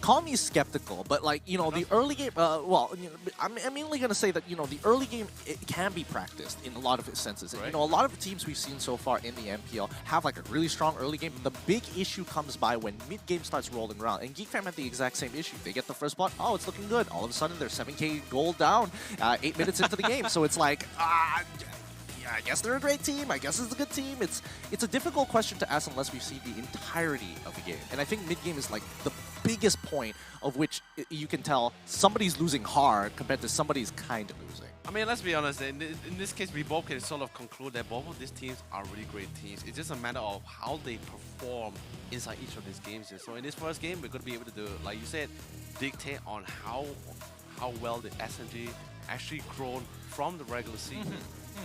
Call me skeptical, but like, you know, the early game, well, you know, I'm mainly going to say that, you know, the early game, it can be practiced in a lot of senses. Right. You know, a lot of the teams we've seen so far in the MPL have like a really strong early game. The big issue comes by when mid-game starts rolling around, and Geek Fam had the exact same issue. They get the first blood, oh, it's looking good. All of a sudden, they're 7k gold down 8 minutes into the game, so it's like, yeah, I guess they're a great team. I guess it's a good team. It's a difficult question to ask unless we've seen the entirety of the game. And I think mid-game is like the biggest point of which you can tell somebody's losing hard compared to somebody's kind of losing. I mean, let's be honest, in this case, we both can sort of conclude that both of these teams are really great teams. It's just a matter of how they perform inside each of these games. So in this first game, we're going to be able to, like you said, dictate on how well the SMG actually grown from the regular season.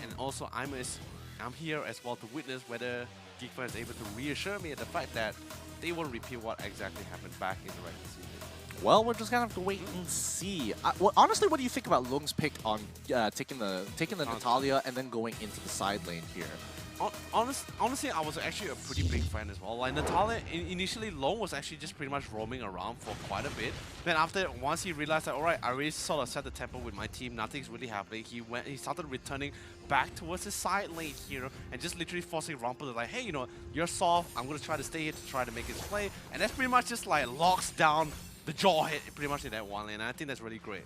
And also, I'm here as well to witness whether Geek Fam is able to reassure me of the fact that they won't repeat what exactly happened back in the regular season. Well, we're just gonna have to wait and see. Well, honestly, what do you think about Lung's pick on taking the Natalia and then going into the side lane here? Honestly, I was actually a pretty big fan as well. Like Natalia, initially Long was actually just pretty much roaming around for quite a bit. Then once he realized that, alright, I really sort of set the tempo with my team, nothing's really happening, he started returning back towards his side lane here and just literally forcing Rumple to like, hey, you know, you're soft, I'm gonna try to stay here to try to make his play. And that's pretty much just like locks down the Jawhead pretty much in that one lane, and I think that's really great.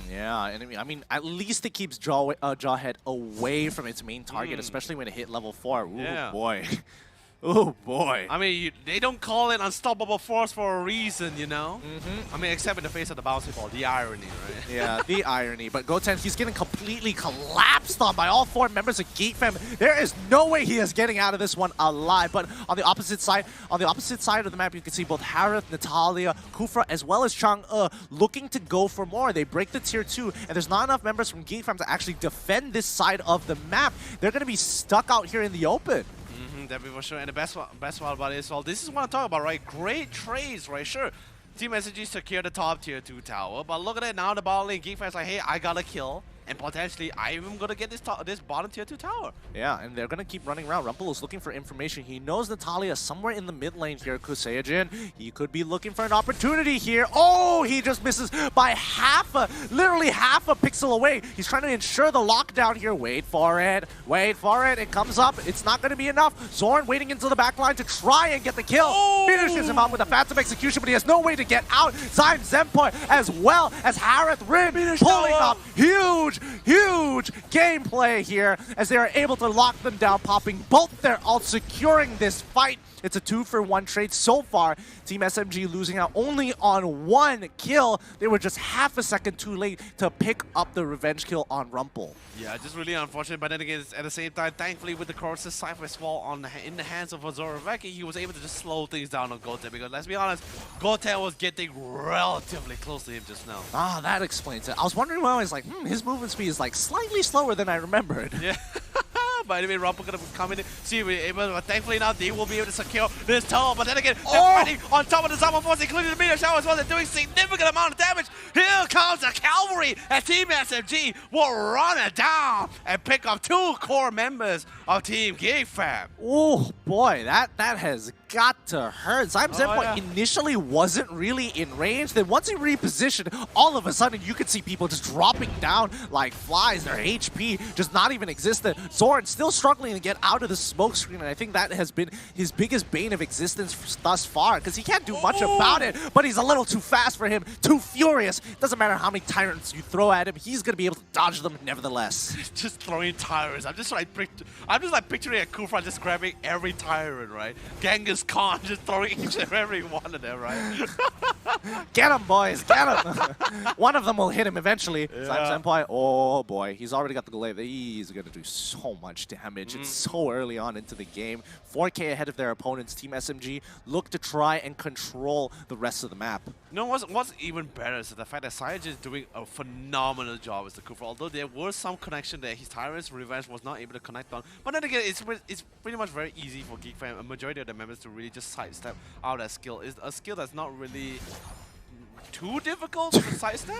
Yeah, and I mean, at least it keeps Jawhead away from its main target, especially when it hit level 4. Ooh, yeah. Boy. Oh boy. I mean, they don't call it unstoppable force for a reason, you know? I mean, except in the face of the bouncy ball, the irony, right? Yeah, the irony. But Goten, he's getting completely collapsed on by all 4 members of Geek Fam. There is no way he is getting out of this one alive. But on the opposite side of the map, you can see both Harith, Natalia, Kufra, as well as Chang'e looking to go for more. They break the tier 2, and there's not enough members from Geek Fam to actually defend this side of the map. They're going to be stuck out here in the open. Definitely for sure. And the best part about it is, well, this is what I'm talking about, right? Great trades, right? Sure, Team SMG secure the top tier 2 tower, but look at it now, the bottom lane, Geek Fam's like, hey, I got a kill, and potentially I'm gonna get this bottom tier 2 tower. Yeah, and they're gonna keep running around. Rumple is looking for information. He knows Natalia somewhere in the mid lane here. Kuseyajin, he could be looking for an opportunity here. Oh, he just misses by literally half a pixel away. He's trying to ensure the lockdown here. Wait for it. It comes up. It's not gonna be enough. Zorn waiting into the back line to try and get the kill. Finishes him out with a phantom execution, but he has no way to get out. Zyme Zenpoi as well as Harith Rin pulling up huge gameplay here as they are able to lock them down, popping both their ults, securing this fight. It's a 2-for-1 trade so far. Team SMG losing out only on 1 kill. They were just half a second too late to pick up the revenge kill on Rumple. Yeah, just really unfortunate, but then again, at the same time, thankfully with the Corsair Cypher's fall in the hands of Azoroveki, he was able to just slow things down on Goten, because let's be honest, Goten was getting relatively close to him just now. Ah, that explains it. I was wondering why I was like, his movement speed is like slightly slower than I remembered. Yeah. But anyway, Rumple could have come in, but thankfully now they will be able to secure this tower. But then again, they're fighting on top of the Zama Force, including the meteor shower as well. They're doing significant amount of damage. Here comes the cavalry, and Team SMG will run it down and pick up 2 core members of Team Geek Fam. Oh boy, that has got to hurt. Zyme Zenpoi initially wasn't really in range. Then once he repositioned, all of a sudden you could see people just dropping down like flies. Their HP just not even existent. Zorn still struggling to get out of the smoke screen, and I think that has been his biggest bane of existence thus far, because he can't do much about it, but he's a little too fast for him, too furious. Doesn't matter how many tyrants you throw at him, he's gonna be able to dodge them nevertheless. Just throwing tyrants. I'm just like picturing a Kufra just grabbing every tyrant, right? Genghis just can't just throw each and every one of them, right? Get him, boys, get him! One of them will hit him eventually. Yeah. Senpai, oh boy, he's already got the glaive. He's gonna do so much damage. It's so early on into the game. 4K ahead of their opponents. Team SMG look to try and control the rest of the map. You know what's even better is the fact that Syage is doing a phenomenal job as the Kufa. Although there was some connection that his Tyrant's Revenge was not able to connect on. But then again, it's pretty much very easy for Geek Fam, a majority of the members, to really just sidestep out that skill. It's a skill that's not really too difficult to sidestep.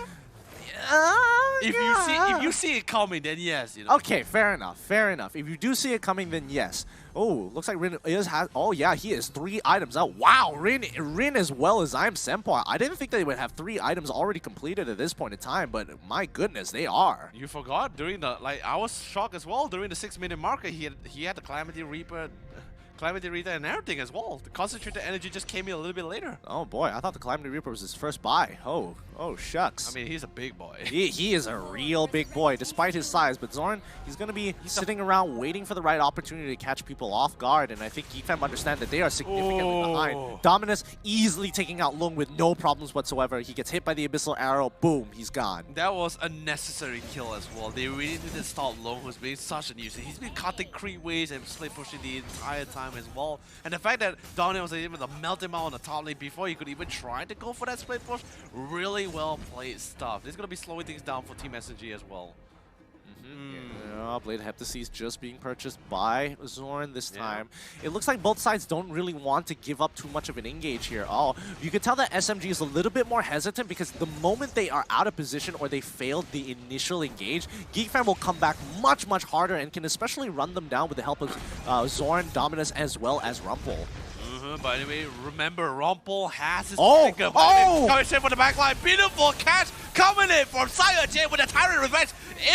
If you see it coming, then yes. You know. Okay, fair enough, fair enough. If you do see it coming, then yes. Oh, looks like Rin has. Oh yeah, he has 3 items out. Wow, Rin as well as I'm Senpai. I didn't think they would have 3 items already completed at this point in time, but my goodness, they are. You forgot during the I was shocked as well during the 6-minute marker. He had the Calamity Reaper and everything as well. The concentrated energy just came in a little bit later. Oh boy, I thought the Calamity Reaper was his first buy. Oh shucks. I mean, he's a big boy. He is a real big boy, despite his size. But Zorn, he's going to be sitting around waiting for the right opportunity to catch people off guard. And I think Geek Fam understand that they are significantly behind. Dominus easily taking out Lung with no problems whatsoever. He gets hit by the Abyssal Arrow. Boom, he's gone. That was a necessary kill as well. They really needed to stop Lung, who's been such a nuisance. He's been cutting creep waves and split pushing the entire time as well. And the fact that Dominus was able to melt him out on the top lane before he could even try to go for that split push, really well played stuff. This is going to be slowing things down for Team SMG as well. Yeah, Blade Heptasis just being purchased by Zorn this time. It looks like both sides don't really want to give up too much of an engage here. Oh, you can tell that SMG is a little bit more hesitant because the moment they are out of position or they failed the initial engage, Geek Fam will come back much harder and can especially run them down with the help of Zorn, Dominus, as well as Rumpel. By the way, remember, Rumpel has his trigger. Coming straight for the backline. Beautiful catch coming in from Syage with the Tyrant Revenge.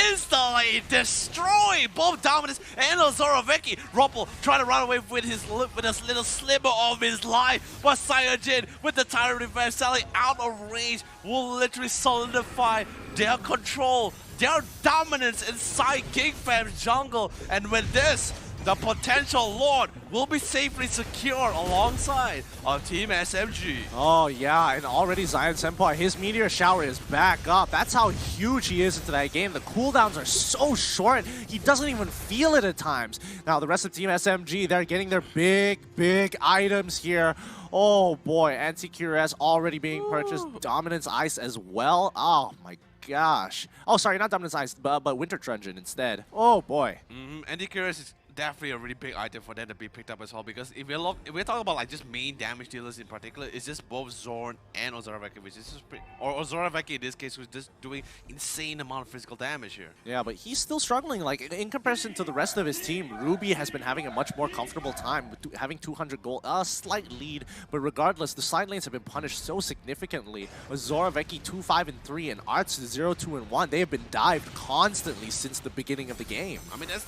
Instantly destroy both Dominus and Zoroveki. Rumpel trying to run away with his little sliver of his life. But Syage with the Tyrant Revenge selling out of range will literally solidify their control, their dominance inside Geek Fam's jungle. And with this, the potential Lord will be safely secure alongside of Team SMG. Oh yeah, and already Zion Senpai, his Meteor Shower is back up. That's how huge he is into that game. The cooldowns are so short, he doesn't even feel it at times. Now the rest of Team SMG, they're getting their big items here. Oh boy, Anti-Cures already being purchased. Dominance Ice as well. Oh my gosh. Oh, sorry, not Dominance Ice, but Winter Truncheon instead. Oh boy. Anti-Cures is definitely a really big item for them to be picked up as well, because if we're talking about like just main damage dealers in particular, it's just both Zorn and Ozoroveki, which is just or Ozoroveki in this case, who's just doing insane amount of physical damage here. Yeah, but he's still struggling. Like in comparison to the rest of his team, Ruby has been having a much more comfortable time with having 200 gold, a slight lead. But regardless, the side lanes have been punished so significantly. Ozoroveki 2-5-3 and Arts 0-2-1. They have been dived constantly since the beginning of the game. I mean, that's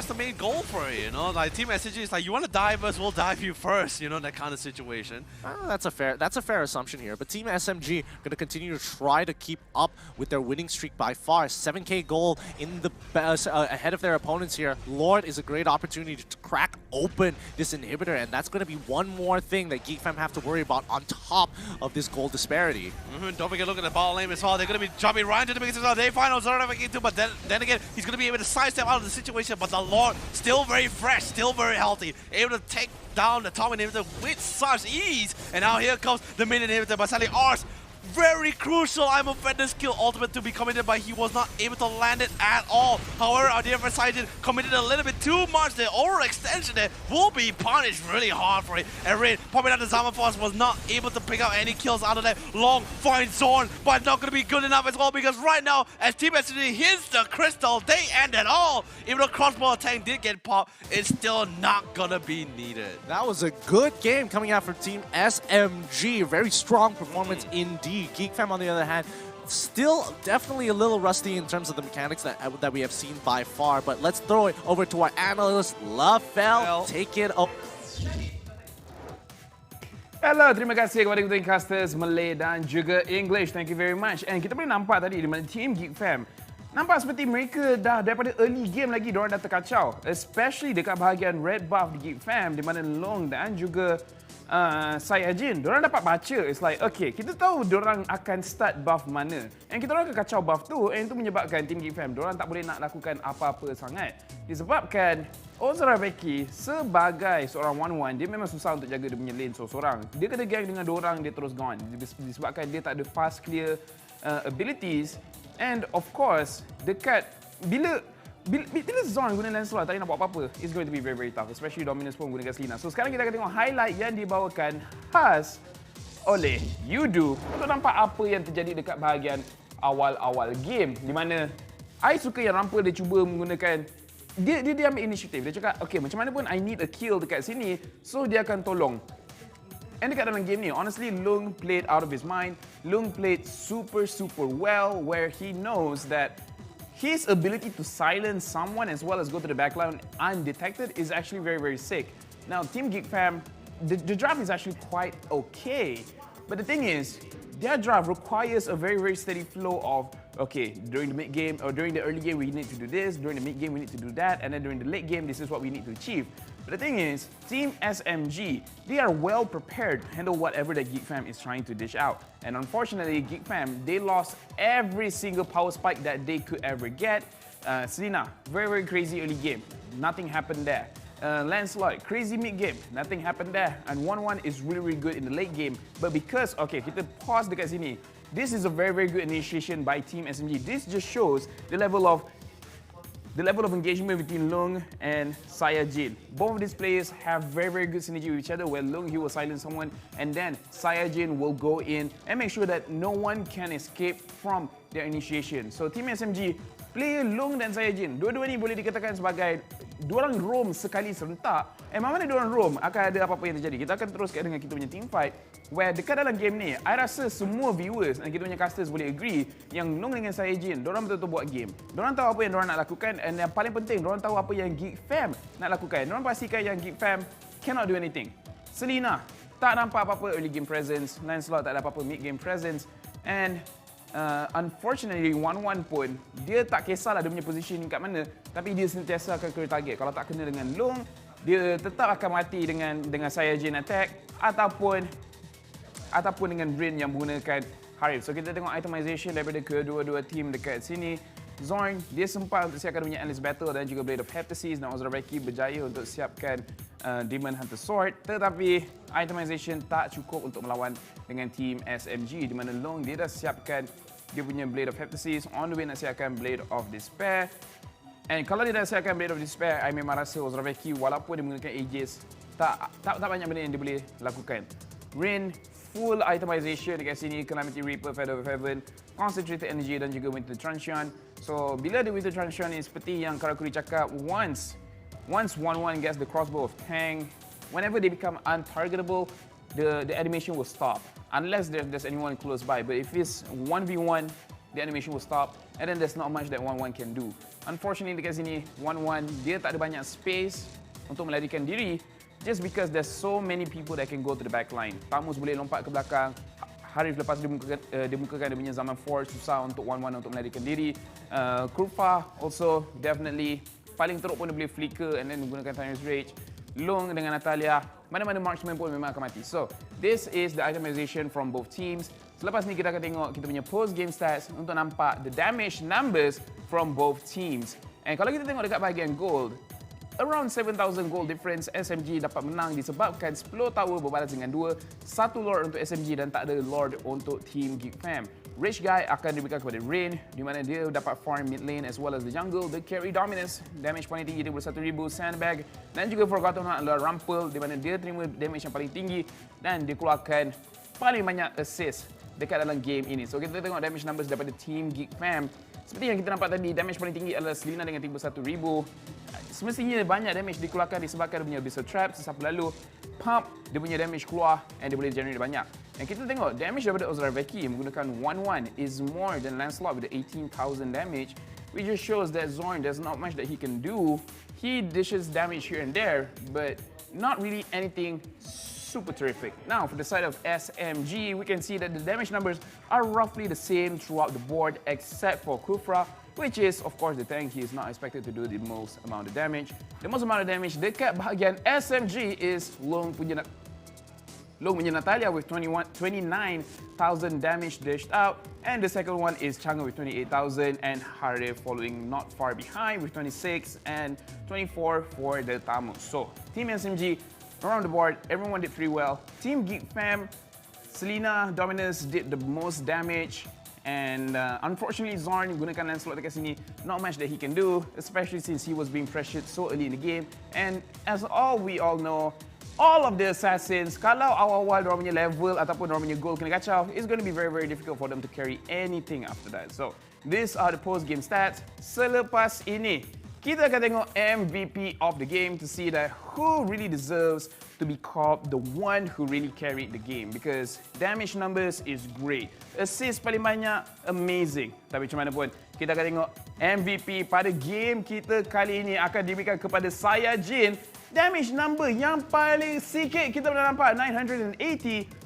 the main goal for it, you know. Like Team SMG is like, you want to dive us, we'll dive you first, you know, that kind of situation. That's a fair assumption here. But Team SMG going to continue to try to keep up with their winning streak by far. 7k gold in the ahead of their opponents here. Lord is a great opportunity to crack open this inhibitor, and that's going to be one more thing that Geek Fam have to worry about on top of this gold disparity. Don't forget, look at the ball lane as well. They're going to be jumping right into the biggest as well. They find Ozoroveki too, but then again, he's going to be able to sidestep out of the situation. But the Lord still very fresh, still very healthy, able to take down the top inhibitor with such ease. And now here comes the mid inhibitor by selling Ars. Very crucial I'm offender skill ultimate to be committed, but he was not able to land it at all. However, our DFS side committed a little bit too much. The overextension there will be punished really hard for it. And Red popping out the Zama Force was not able to pick out any kills out of that long fine Zorn, but not going to be good enough as well, because right now, as Team SMG hits the crystal, they end it all. Even though crossbow attack did get popped, it's still not going to be needed. That was a good game coming out from Team SMG. Very strong performance indeed. Geek Fam, on the other hand, still definitely a little rusty in terms of the mechanics that we have seen by far. But let's throw it over to our analyst, Lourve. Take it up. Hello, terima kasih kepada kita casters Malay dan juga English. Thank you very much. And kita boleh nampak tadi di mana team Geek Fam Nampak seperti mereka dah daripada early game lagi diorang dah terkacau. Especially dekat bahagian red buff di Geek Fam di mana Long dan juga Sayajin. Diorang dapat baca. It's like, okay, kita tahu diorang akan start buff mana. And kita orang akan kacau buff tu and itu menyebabkan tim Geek Fam diorang tak boleh nak lakukan apa-apa sangat. Disebabkan Ozraveki sebagai seorang 1-1, dia memang susah untuk jaga dia punya lane seorang. Dia kena gang dengan diorang, dia terus gone. Disebabkan dia tak ada fast clear abilities. And of course, dekat bila Zorn guna Lancelot tak nak buat apa-apa, it's going to be very very tough, especially Dominus pun gunakan Selena. So sekarang kita akan tengok highlight yang dibawakan khas oleh Yudu untuk nampak apa yang terjadi dekat bahagian awal-awal game, di mana I suka yang Rampal dia cuba menggunakan dia ambil inisiatif. Dia cakap, okay, macam mana pun I need a kill dekat sini, so dia akan tolong. And dekat dalam game ni, honestly, Lourve played out of his mind. Lourve played super well, where he knows that his ability to silence someone as well as go to the backline undetected is actually very, very sick. Now, Team Geek Fam, the draft is actually quite okay. But the thing is, their draft requires a very, very steady flow of, okay, during the mid game or during the early game, we need to do this. During the mid game, we need to do that. And then during the late game, this is what we need to achieve. But the thing is, Team SMG, they are well prepared to handle whatever that Geek Fam is trying to dish out. And unfortunately, Geek Fam, they lost every single power spike that they could ever get. Selena, very, very crazy early game. Nothing happened there. Lancelot, crazy mid game. Nothing happened there. And 1-1 is really, really good in the late game. But because, okay, kita pause dekat sini. This is a very, very good initiation by Team SMG. This just shows the level of engagement between Lourve and Sayajin. Both of these players have very, very good synergy with each other, where Lourve, he will silence someone, and then Sayajin will go in and make sure that no one can escape from their initiation. So Team SMG, player Lourve dan Sayajin, dua-dua ni boleh dikatakan sebagai diorang roam sekali serentak. Mana diorang roam, akan ada apa-apa yang terjadi. Kita akan teruskan dengan kita punya team fight, where dekat dalam game ni, I rasa semua viewers dan kita punya casters boleh agree yang Lourve dengan Sayajin, diorang betul-betul buat game. Diorang tahu apa yang diorang nak lakukan, and yang paling penting, diorang tahu apa yang Geek Fam nak lakukan. Diorang pastikan yang Geek Fam cannot do anything. Selena tak nampak apa-apa early game presence, Lancelot tak ada apa-apa mid game presence, and unfortunately 1-1 pun dia tak kisahlah dia punya position kat mana, tapi dia sentiasa akan kena target. Kalau tak kena dengan Lourve, dia tetap akan mati dengan Sayajin attack ataupun dengan Rin yang menggunakan Harif. So kita tengok itemization daripada kedua-dua team dekat sini. Zorn, dia sempat untuk siapkan punya Endless Battle dan juga Blade of Heptasis, dan Ozraveki berjaya untuk siapkan Demon Hunter Sword. Tetapi itemization tak cukup untuk melawan dengan team SMG, di mana Lourve dia dah siapkan dia punya Blade of Heptasis, on the way nak siapkan Blade of Despair. And kalau dia dah siapkan Blade of Despair, I memang rasa Ozraveki walaupun dia menggunakan Aegis, tak banyak benda yang dia boleh lakukan. Rin, full itemization dekat sini, Calamity Reaper, Feather of Heaven, Concentrated Energy dan juga Winter Truncheon. So, bila ada Winter Truncheon ni, seperti yang Karakuri cakap, once 1-1 gets the crossbow of Tang, whenever they become untargetable, the animation will stop. Unless there's anyone close by. But if it's 1v1, the animation will stop. And then there's not much that 1-1 can do. Unfortunately, dekat sini, 1-1, dia tak ada banyak space untuk melarikan diri. Just because there's so many people that can go to the back line. Tamus boleh lompat ke belakang. Harif lepas dia mukakan dia punya zaman 4, susah untuk 1-1 untuk melarikan diri. Krufa also definitely paling teruk pun dia boleh flicker and then menggunakan Timer's Rage. Lourve dengan Natalia, mana-mana marksman pun memang akan mati. So, this is the itemization from both teams. Selepas ni kita akan tengok kita punya post-game stats untuk nampak the damage numbers from both teams. And kalau kita tengok dekat bahagian gold, around 7,000 gold difference, SMG dapat menang disebabkan 10 tower berbalas dengan 2, 1 lord untuk SMG dan tak ada lord untuk Team Geek Fam. Rich Guy akan diberikan kepada Rain, di mana dia dapat farm mid lane as well as the jungle. The carry dominance, damage paling tinggi 21,000, Sandbag, dan juga Forgotten Heart adalah Rampal, di mana dia terima damage yang paling tinggi dan dia keluarkan paling banyak assist dekat dalam game ini. So kita tengok damage numbers daripada Team Geek Fam. Seperti yang kita nampak tadi, damage paling tinggi adalah Selena dengan 31,000. Semestinya banyak damage dikeluarkan disebabkan dia punya Abyssal Trap. Sesiapa lalu pump, dia punya damage keluar and dia boleh generate banyak. Dan kita tengok damage daripada Ozraveki menggunakan 1-1 is more than Lancelot with the 18,000 damage, which just shows that Zorn, there's not much that he can do. He dishes damage here and there, but not really anything super terrific. Now, for the side of SMG, we can see that the damage numbers are roughly the same throughout the board, except for Kufra. which is, of course, the tank. He is not expected to do the most amount of damage. The most amount of damage dekat bahagian SMG is Lourve punya Natalia with 29,000 damage dished out, and the second one is Chang'e with 28,000, and Harif following not far behind with 26 and 24 for the Tamu. So, Team SMG around the board, everyone did pretty well. Team Geek Fam, Selena Dominus did the most damage, and unfortunately Zorn gunakan Lancelot dekat sini, not much that he can do, especially since he was being pressured so early in the game. And as we all know, all of the assassins, kalau awal-awal diorang punya level ataupun diorang punya goal kena kacau, it's going to be very, very difficult for them to carry anything after that. So, these are the post-game stats. Selepas ini, kita akan tengok MVP of the game to see that who really deserves to be called the one who really carried the game, because damage numbers is great. Assist paling banyak, amazing. Tapi macam mana pun, kita akan tengok MVP pada game kita kali ini akan diberikan kepada Saiyajin. Damage number yang paling sikit kita pernah nampak, 980,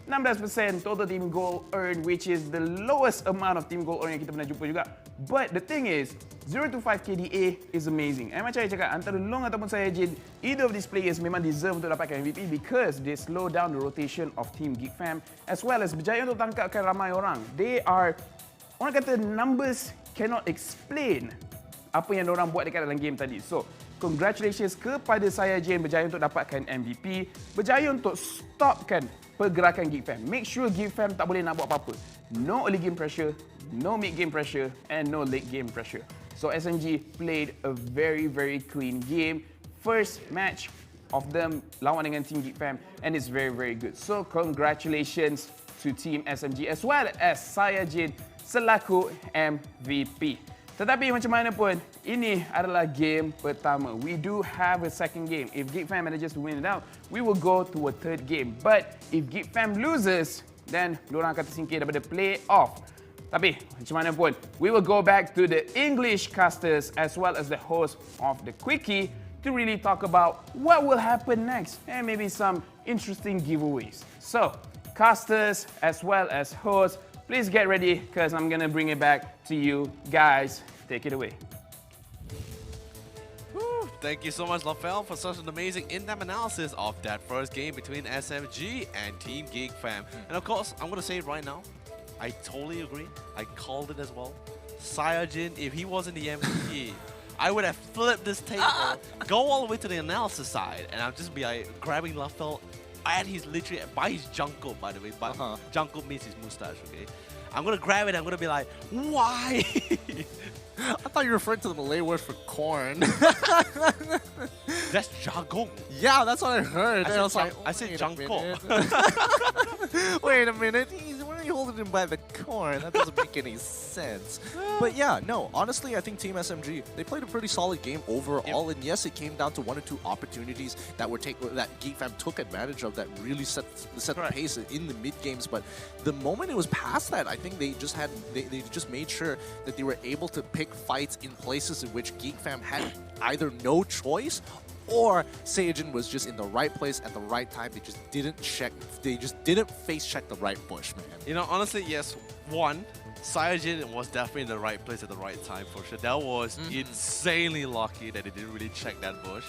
16% total team goal earned, which is the lowest amount of team goal earned yang kita pernah jumpa juga. But the thing is, 0 to 5 KDA is amazing. Macam saya cakap, antara Long ataupun Saiyajin, either of these players memang deserve untuk dapatkan MVP because they slow down the rotation of Team Geek Fam, as well as berjaya untuk tangkapkan ramai orang. They are, orang kata numbers cannot explain apa yang diorang buat dekat dalam game tadi. So, congratulations kepada Saiyajin berjaya untuk dapatkan MVP, berjaya untuk stopkan pergerakan Geek Fam. Make sure Geek Fam tak boleh nak buat apa-apa. No early game pressure, no mid game pressure, and no late game pressure. So SMG played a very, very clean game. First match of them lawan dengan Team Geek Fam, and it's very, very good. So congratulations to Team SMG as well as Saiyajin selaku MVP. Tetapi macam mana pun, ini adalah game pertama. We do have a second game. If Geek Fam manages to win it out, we will go to a third game. But if Geek Fam loses, then diorang akan tersingkir daripada playoff. Tapi macam mana pun, we will go back to the English casters as well as the host of the Quickie to really talk about what will happen next and maybe some interesting giveaways. So, casters as well as hosts, please get ready because I'm gonna bring it back to you guys. Take it away. Whew, thank you so much, Lafel, for such an amazing in-depth analysis of that first game between SMG and Team Geek Fam. And of course, I'm gonna say it right now, I totally agree. I called it as well. Saiyajin, if he wasn't the MVP, I would have flipped this table, go all the way to the analysis side, and I'll just be like grabbing Lafel at his literally by his Junko, by the way. But Junko means his mustache, okay? I'm gonna grab it, I'm gonna be like, why? I thought you were referring to the Malay word for corn. That's jagong. Yeah, that's what I heard. I said Junko. Wait a minute. Why are you holding him by the corn? That doesn't make any sense. But yeah, no, honestly, I think Team SMG, they played a pretty solid game overall. Yep. And yes, it came down to 1 or 2 opportunities that Geek Fam took advantage of that really set the pace in the mid games. But the moment it was past that, I think they just made sure that they were able to pick fights in places in which Geek Fam had either no choice or Saiyajin was just in the right place at the right time. They just didn't check. They just didn't face check the right bush, man. You know, honestly, yes. One, Saiyajin was definitely in the right place at the right time for sure. That was insanely lucky that they didn't really check that bush.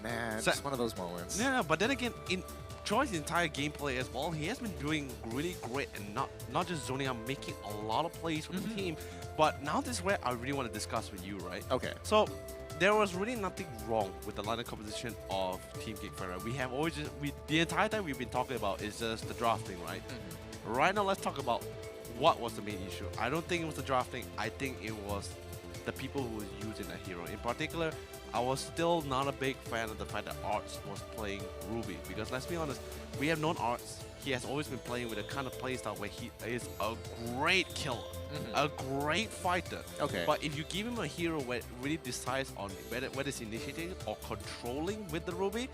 Man, so, just one of those moments. Yeah, but then again, in Joy's entire gameplay as well, he has been doing really great and not just zoning out, making a lot of plays for the team. But now this is where I really want to discuss with you, right? Okay. So there was really nothing wrong with the lineup composition of Team Geek Fam. We have always the entire time we've been talking about is just the drafting, right? Right now, let's talk about what was the main issue. I don't think it was the drafting. I think it was the people who were using that hero. In particular, I was still not a big fan of the fact that Arts was playing Ruby, because let's be honest, we have known Arts. He has always been playing with a kind of playstyle where he is a great killer, a great fighter. Okay. But if you give him a hero where it really decides on whether it's initiating or controlling with the Ruby,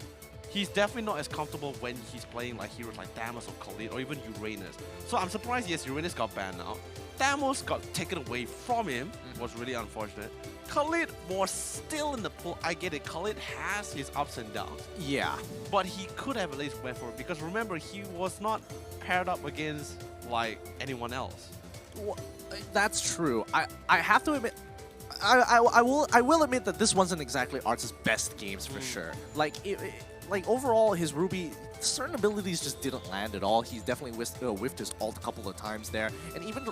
he's definitely not as comfortable when he's playing like heroes like Damos or Khalid or even Uranus. So I'm surprised, yes, Uranus got banned now. Damos got taken away from him, was really unfortunate. Khalid was still in the pool. I get it, Khalid has his ups and downs. Yeah. But he could have at least went for it, because remember, he was not paired up against like anyone else. Well, that's true. I have to admit, I will admit that this wasn't exactly Arts' best games for sure. Like like overall, his Ruby, certain abilities just didn't land at all. He's definitely whiffed his ult a couple of times there, and even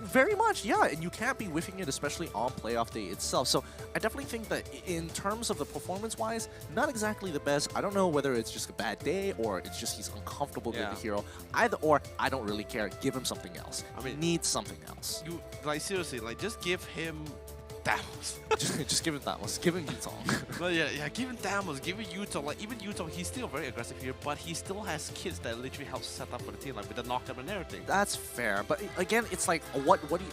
very much, yeah. And you can't be whiffing it, especially on playoff day itself. So I definitely think that in terms of the performance-wise, not exactly the best. I don't know whether it's just a bad day or it's just he's uncomfortable with the hero. Either or, I don't really care. Give him something else. I mean, he needs something else. You like seriously, like just give him Damos. just give him Damos. Give him Yutong. Well, yeah, give him Damos. Give him Yutong. Like even Yutong, he's still very aggressive here, but he still has kids that literally help set up for the team, like with the knockdown and everything. That's fair, but again, it's like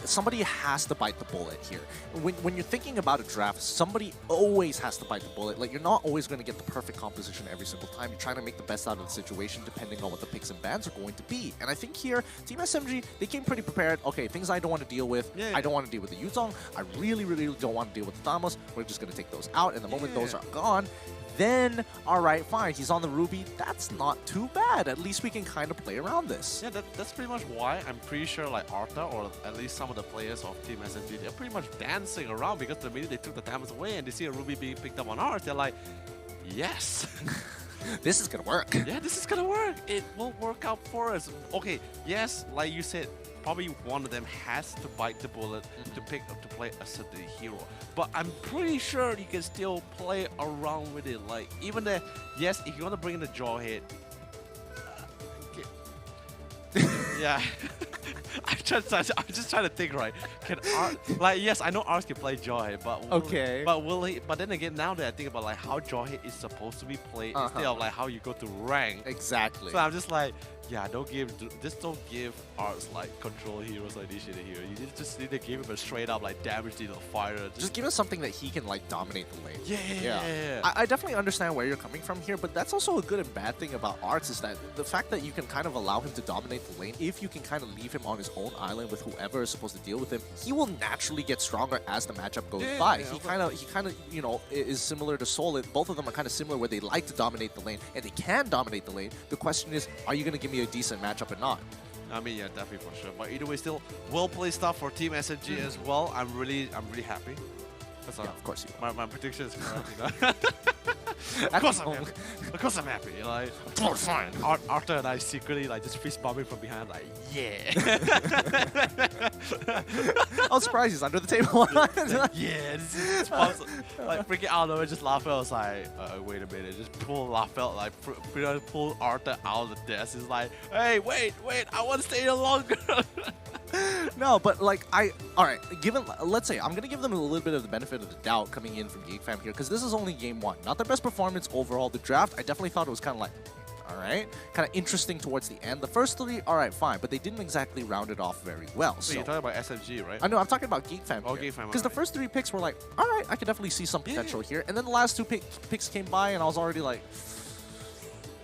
somebody has to bite the bullet here. When you're thinking about a draft, somebody always has to bite the bullet. Like you're not always going to get the perfect composition every single time. You're trying to make the best out of the situation depending on what the picks and bans are going to be. And I think here, Team SMG, they came pretty prepared. Okay, things I don't want to deal with. Yeah. I don't want to deal with the Yutong. I really don't want to deal with the Thamos. We're just going to take those out, and the moment those are gone, then, alright, fine, he's on the Ruby. That's not too bad. At least we can kind of play around this. Yeah, that's pretty much why I'm pretty sure like Arta, or at least some of the players of Team SMG, they're pretty much dancing around because the minute they took the Thamos away and they see a Ruby being picked up on ours, they're like, yes. This is going to work. Yeah, this is going to work. It will work out for us. Okay, yes, like you said, probably one of them has to bite the bullet to play a certain hero. But I'm pretty sure you can still play around with it. Like even the yes, if you want to bring in the Jawhead, yeah. I'm just trying to think, right? Can like yes, I know Ars can play Jawhead, but will he? But then again, now that I think about like how Jawhead is supposed to be played instead of like how you go to rank. Exactly. So I'm just like, yeah, don't give Ars like control heroes like this shit here. You just need to give him a straight up like damage dealer fighter. Just give us something that he can like dominate the lane. Yeah. I definitely understand where you're coming from here, but that's also a good and bad thing about Arts is that the fact that you can kind of allow him to dominate the lane, if you can kind of leave him on his own island with whoever is supposed to deal with him, he will naturally get stronger as the matchup goes by. He kind of you know is similar to Solid. Both of them are kind of similar where they like to dominate the lane and they can dominate the lane. The question is, are you going to give me a decent matchup or not? I mean, yeah, definitely for sure. But either way, still well played stuff for Team SMG as well. I'm really happy. That's yeah, of course you are. My prediction is correct, you know? Of course I'm happy. Like, fine. Arthur and I secretly like just fist bumping from behind, like, yeah. I was surprised he's under the table. Like, yeah, this is possible. Like freaking out of nowhere, just Lafel was like, wait a minute, just pull Lafel, like pull Arthur out of the desk. He's like, hey, wait, I want to stay here longer. No, but like alright, let's say I'm gonna give them a little bit of the benefit of the doubt coming in from Geek Fam here, because this is only game one. Not their best performance overall. The draft, I definitely thought it was kind of like, alright, kind of interesting towards the end. The first three, alright, fine, but they didn't exactly round it off very well. So you're talking about SMG, right? I know, I'm talking about Geek Fam here. Geek Fam. Because the first three picks were like, alright, I could definitely see some potential here. And then the last two picks came by and I was already like,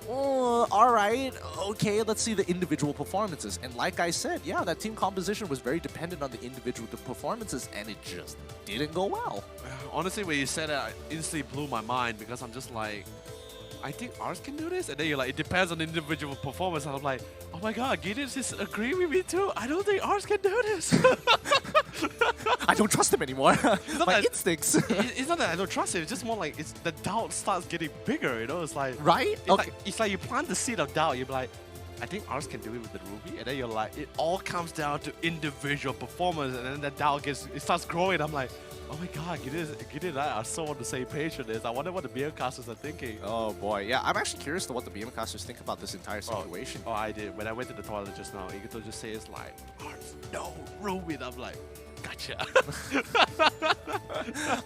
oh, alright, okay, let's see the individual performances. And like I said, yeah, that team composition was very dependent on the individual performances, and it just didn't go well. Honestly, when you said that, it instantly blew my mind, because I'm just like, I think Ars can do this? And then you're like, it depends on the individual performance. And I'm like, oh my god, Gideon is agreeing with me too. I don't think Ars can do this. I don't trust him anymore. My instincts. It's not that I don't trust him. It's just more like the doubt starts getting bigger. You know, it's like right. It's like you plant the seed of doubt. You're like, I think Ars can do it with the Ruby, and then you're like, it all comes down to individual performance, and then the doubt starts growing. I'm like, oh my god, Gideon and I are so on the same page with this. I wonder what the BM casters are thinking. Oh boy, yeah, I'm actually curious to what the BM casters think about this entire situation. Oh, I did. When I went to the toilet just now, Igito just says like, Ars, no, Ruby. And I'm like, gotcha.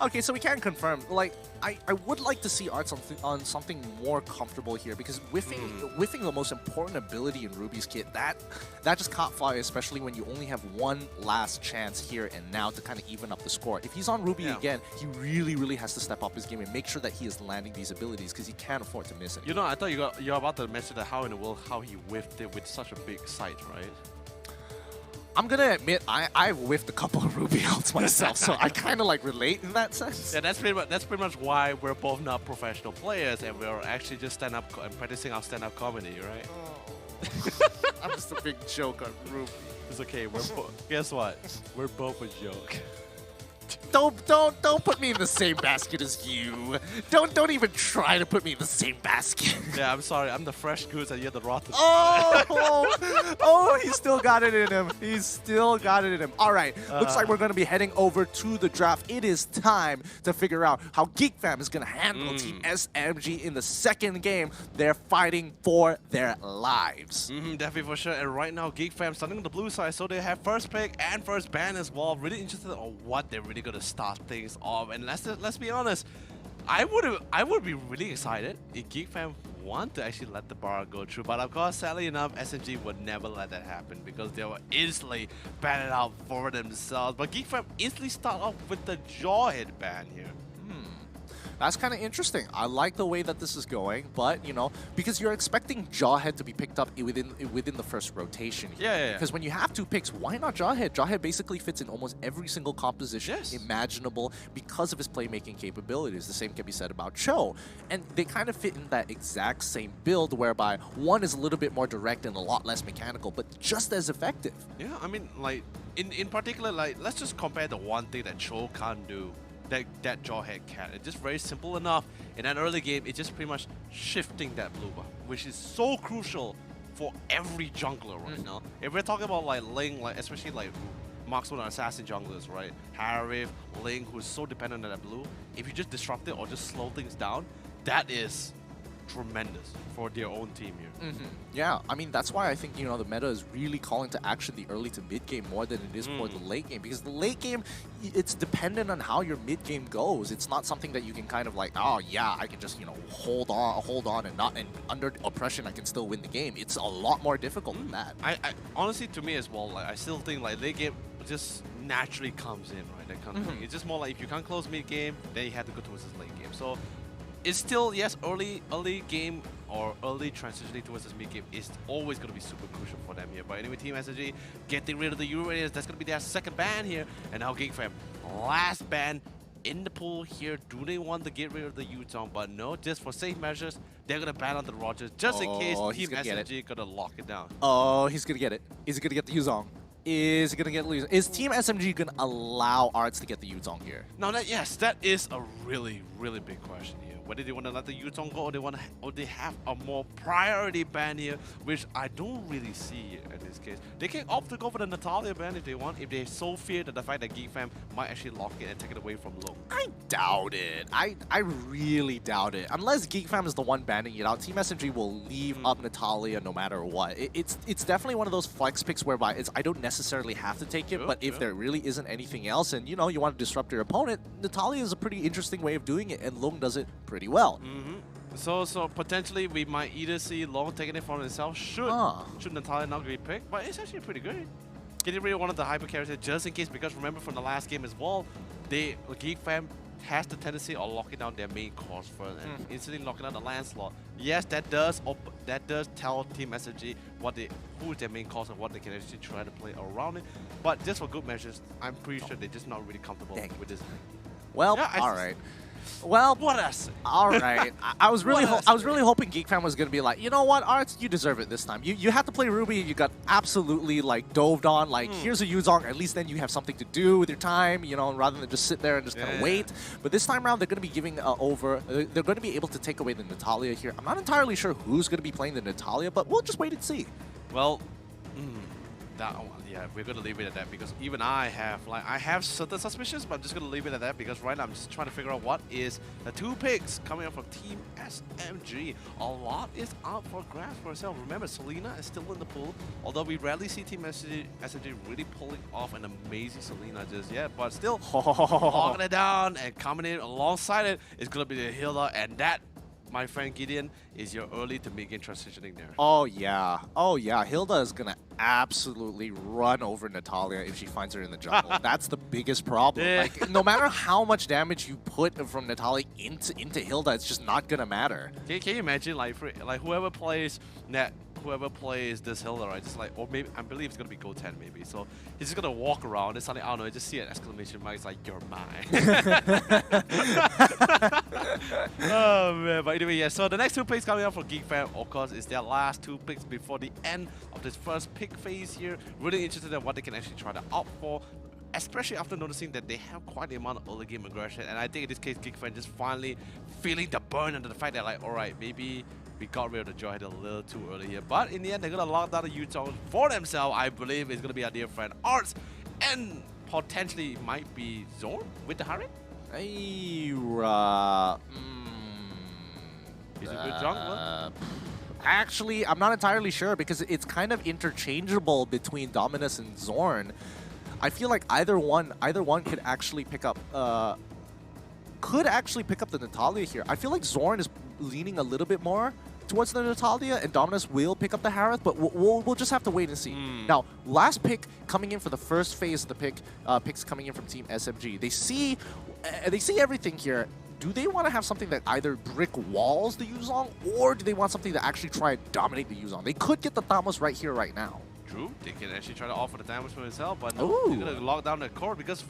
Okay, so we can confirm. Like, I would like to see Arts on something more comfortable here, because whiffing the most important ability in Ruby's kit, that just can't fly, especially when you only have one last chance here and now to kind of even up the score. If he's on Ruby again, he really has to step up his game and make sure that he is landing these abilities, because he can't afford to miss it. You know, I thought you're about to mention that how in the world how he whiffed it with such a big sight, right? I'm gonna admit, I whiffed a couple of Ruby ults myself, so I kind of like relate in that sense. Yeah, that's pretty much why we're both not professional players, and we're actually just practicing our stand-up comedy, right? Oh. I'm just a big joke on Ruby. It's okay. Guess what? We're both a joke. don't put me in the same basket as you. Don't even try to put me in the same basket. Yeah, I'm sorry. I'm the fresh goods and you're the rotten. Oh, he still got it in him. He's still got it in him. All right, looks like we're going to be heading over to the draft. It is time to figure out how Geek Fam is going to handle Team SMG in the second game. They're fighting for their lives. Definitely for sure. And right now, Geek Fam starting on the blue side, so they have first pick and first ban as well. Really interested on what they're really going to start things off. And let's be honest, I would be really excited if Geek Fam want to actually let the bar go through, but of course, sadly enough, SMG would never let that happen because they will instantly ban it out for themselves. But Geek Fam instantly start off with the Jawhead ban here. That's kind of interesting. I like the way that this is going, but you know, because you're expecting Jawhead to be picked up within the first rotation here. Yeah. Because when you have two picks, why not Jawhead? Jawhead basically fits in almost every single composition imaginable because of his playmaking capabilities. The same can be said about Cho. And they kind of fit in that exact same build whereby one is a little bit more direct and a lot less mechanical, but just as effective. Yeah, I mean, like, in particular, like, let's just compare the one thing that Cho can't do. That Jawhead can. It's just very simple enough. In an early game, it's just pretty much shifting that blue buff, which is so crucial for every jungler right now. If we're talking about like Ling, like especially like marksman or assassin junglers, right? Harith, Ling, who's so dependent on that blue. If you just disrupt it or just slow things down, that is tremendous for their own team here. Yeah, I mean, that's why I think, you know, the meta is really calling to action the early to mid game more than it is for the late game, because the late game, it's dependent on how your mid game goes. It's not something that you can kind of like, oh yeah, I can just, you know, hold on and under oppression I can still win the game. It's a lot more difficult than that. I honestly, to me as well, like I still think like late game just naturally comes in, right? That kind of thing. It's just more like if you can't close mid game, then you have to go towards this late game. So it's still, yes, early game or early transitioning towards this mid game is always going to be super crucial for them here. But anyway, Team SMG getting rid of the Uranians. That's going to be their second ban here. And now Geek Fam, last ban in the pool here. Do they want to get rid of the Yutong? But no, just for safe measures, they're going to ban on the Rogers just in case Team SMG going to lock it down. Oh, he's going to get it. Is he going to get the Yuzong? Is going to get Yuzong? Is Team SMG going to allow Arts to get the Yuzong here? Now, yes, that is a really, really big question here. Whether they want to let the Yutong go or they have a more priority ban here, which I don't really see in this case. They can opt to go for the Natalia ban if they want, if they so fear that the fact that Geek Fam might actually lock it and take it away from Lourve. I doubt it. I really doubt it. Unless Geek Fam is the one banning it out, Team SMG will leave up Natalia no matter what. It's definitely one of those flex picks whereby I don't necessarily have to take it, but if there really isn't anything else and you know you want to disrupt your opponent, Natalia is a pretty interesting way of doing it, and Long does it pretty well. So potentially we might either see Long taking it for himself should Natalia not be picked, but it's actually pretty good. Getting rid of one of the hyper characters just in case, because remember from the last game as well, Geek Fam has the tendency of locking down their main course first and instantly locking down the Lancelot. Yes, that does tell Team SMG who is their main course and what they can actually try to play around it. But just for good measures, I'm pretty sure they're just not really comfortable with this. Well, yeah, all right. Well, what else? All right. I was really hoping Geek Fam was gonna be like, you know what, Arts, you deserve it this time. You had to play Ruby, you got absolutely like doved on. Like here's a Yuzong, at least then you have something to do with your time, you know, rather than just sit there and just kind of wait. But this time around, they're gonna be giving over. They're going to be able to take away the Natalia here. I'm not entirely sure who's gonna be playing the Natalia, but we'll just wait and see. Well, yeah, we're gonna leave it at that because even I have certain suspicions, but I'm just gonna leave it at that because right now I'm just trying to figure out what is the two picks coming up from Team SMG. A lot is up for grabs for itself. Remember, Selena is still in the pool, although we rarely see Team SMG really pulling off an amazing Selena just yet, but still locking it down and coming in alongside it is gonna be the Hilda, and that, my friend Gideon, is your early to mid-game transitioning there. Oh yeah, Hilda is gonna absolutely run over Natalia if she finds her in the jungle. That's the biggest problem. Like, no matter how much damage you put from Natalia into Hilda, it's just not gonna matter. Can you imagine, like whoever plays this Hilda, right? Just like, or maybe I believe it's gonna be Go 10 maybe. So he's just gonna walk around and suddenly, I don't know, just see an exclamation mark. It's like, you're mine. Oh man, but anyway, yeah. So the next two picks coming up for Geek Fam, of course, is their last two picks before the end of this first pick phase here. Really interested in what they can actually try to opt for. especially after noticing that they have quite the amount of early game aggression. And I think in this case, Geek Fam just finally feeling the burn under the fact that like, alright, maybe we got rid of the Joy Head a little too early here. But in the end, they're going to lock down the U-Zone for themselves. I believe it's going to be our dear friend Arts, and potentially might be Zorn with the Harry. Hey, Is it good jungler? Actually, I'm not entirely sure because it's kind of interchangeable between Dominus and Zorn. I feel like either one could actually pick up the Natalia here. I feel like Zorn is leaning a little bit more towards the Natalia, and Dominus will pick up the Harith, but we'll just have to wait and see. Now, last pick coming in for the first phase of the picks coming in from Team SMG. They see everything here. Do they want to have something that either brick walls the Yuzong, or do they want something that actually try and dominate the Yuzong? They could get the Thamos right here, right now. True, they can actually try to offer the damage for himself, but no, they're going to lock down the core because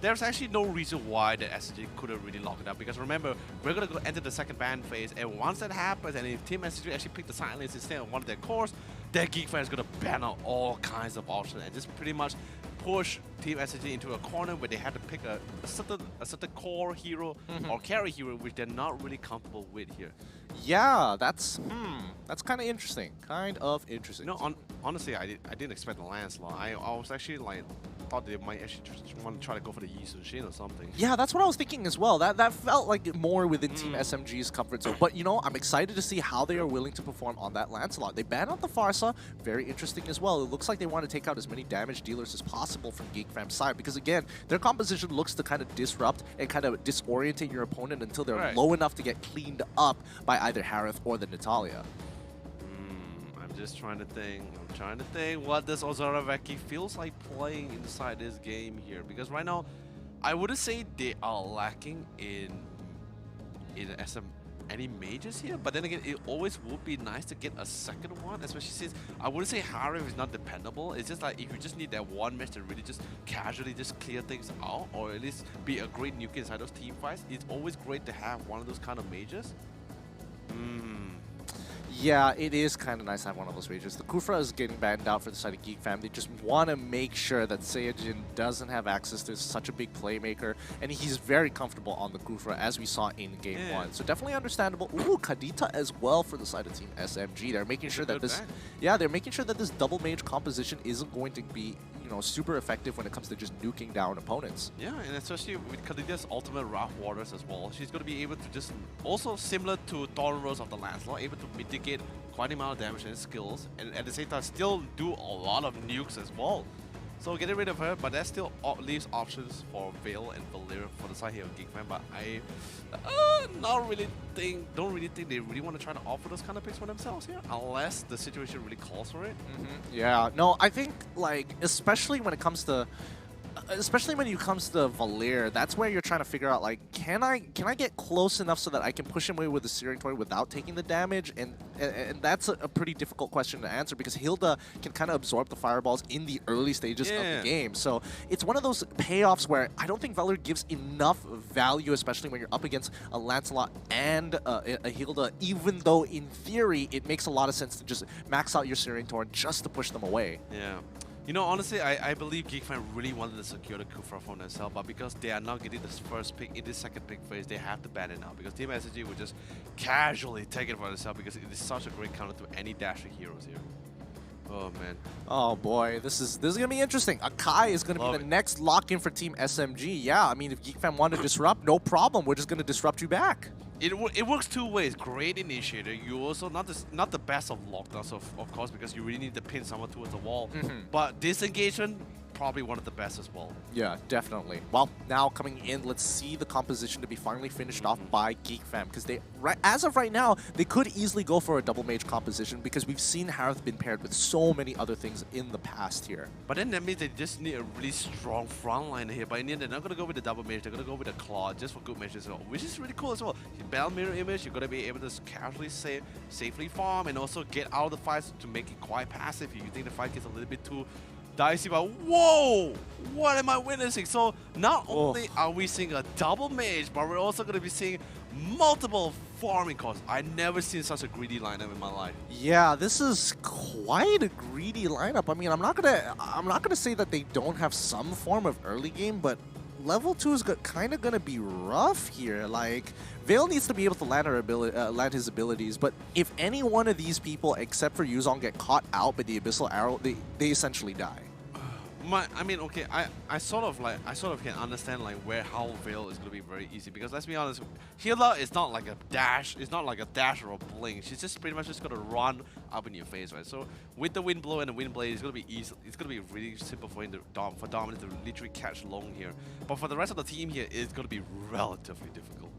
there's actually no reason why the SG couldn't really lock it up. Because remember, we're going to go enter the second ban phase, and once that happens, and if Team SG actually pick the silence instead of one of their cores, their Geek Fam is going to ban out all kinds of options and just pretty much push Team SG into a corner where they have to pick a certain core hero or carry hero, which they're not really comfortable with here. Yeah, that's kind of interesting. No, honestly, I didn't expect the Lancelot. I was actually like thought they might actually want to try to go for the Yi Sun-Shin or something. Yeah, that's what I was thinking as well. That felt like more within Team SMG's comfort zone. But you know, I'm excited to see how they are willing to perform on that Lancelot. They banned out the Farsa, very interesting as well. It looks like they want to take out as many damage dealers as possible from Geek Fam's side because again, their composition looks to kind of disrupt and kind of disorientate your opponent until they're low enough to get cleaned up by either Harith or the Natalia. I'm just trying to think. I'm trying to think what this Ozaraveki feels like playing inside this game here. Because right now, I wouldn't say they are lacking in any mages here. But then again, it always would be nice to get a second one. Especially since I wouldn't say Harith is not dependable. It's just like if you just need that one match to really just casually just clear things out. Or at least be a great nuke inside those team fights. It's always great to have one of those kind of mages. Yeah, it is kind of nice to have one of those mages. The Kufra is getting banned out for the side of Geek Fam. They just want to make sure that Saiyajin doesn't have access to such a big playmaker, and he's very comfortable on the Kufra, as we saw in Game 1. So definitely understandable. Ooh, Kadita as well for the side of Team SMG. They're making sure that they're making sure that this double mage composition isn't going to be, you know, super effective when it comes to just nuking down opponents. Yeah, and especially with Kadita's ultimate Wrath Waters as well, she's going to be able to just, also similar to Thorn Rose of the Lancelot, able to mitigate quite a amount of damage and skills, and at the same time still do a lot of nukes as well. So getting rid of her, but that still leaves options for Veil and Valir for the side here of Geek Fam. But I don't really think they really want to try to offer those kind of picks for themselves here, unless the situation really calls for it. Yeah, no, I think like especially when it comes to Valir, that's where you're trying to figure out like, can I get close enough so that I can push him away with the Searing Torrent without taking the damage? And that's a pretty difficult question to answer because Hilda can kind of absorb the fireballs in the early stages of the game. So it's one of those payoffs where I don't think Valir gives enough value, especially when you're up against a Lancelot and a Hilda, even though in theory it makes a lot of sense to just max out your Searing Torrent just to push them away. Yeah. You know, honestly, I believe Geek Fam really wanted to secure the Kufra for themselves, but because they are not getting this first pick in this second pick phase, they have to ban it now because Team SG would just casually take it for themselves because it is such a great counter to any dashing heroes here. Oh man. Oh boy, this is gonna be interesting. Akai is gonna be the next lock-in for Team SMG. Yeah, I mean, if Geek Fam want to disrupt, no problem. We're just gonna disrupt you back. It works two ways. Great initiator. You also not the best of lockdowns, of course, because you really need to pin someone towards the wall. But disengagement, probably one of the best as well. Yeah, definitely. Well, now coming in, let's see the composition to be finally finished off by Geek Fam, because they, as of right now, they could easily go for a double mage composition because we've seen Harith been paired with so many other things in the past here. But then that means they just need a really strong front line here. But in the end, they're not going to go with the double mage. They're going to go with the claw just for good measures as well, which is really cool as well. Battle mirror image, you're going to be able to casually safely farm and also get out of the fights to make it quite passive. You think the fight gets a little bit too dicey, but whoa, what am I witnessing? So not only are we seeing a double mage, but we're also going to be seeing multiple farming costs. I've never seen such a greedy lineup in my life. Yeah, this is quite a greedy lineup. I mean, I'm not gonna say that they don't have some form of early game, but level 2 is kind of gonna be rough here. Like, Vale needs to be able to land his abilities, but if any one of these people, except for Yuzong, get caught out by the Abyssal Arrow, they essentially die. I mean, okay, I sort of can understand like how Vale is gonna be very easy, because let's be honest, Healer is not like a dash, it's not like a dash or a blink. She's just pretty much just gonna run up in your face, right? So with the Wind Blow and the Wind Blade, it's gonna be easy. It's gonna be really simple for him to Dominant to literally catch Long here. But for the rest of the team here, it's gonna be relatively difficult.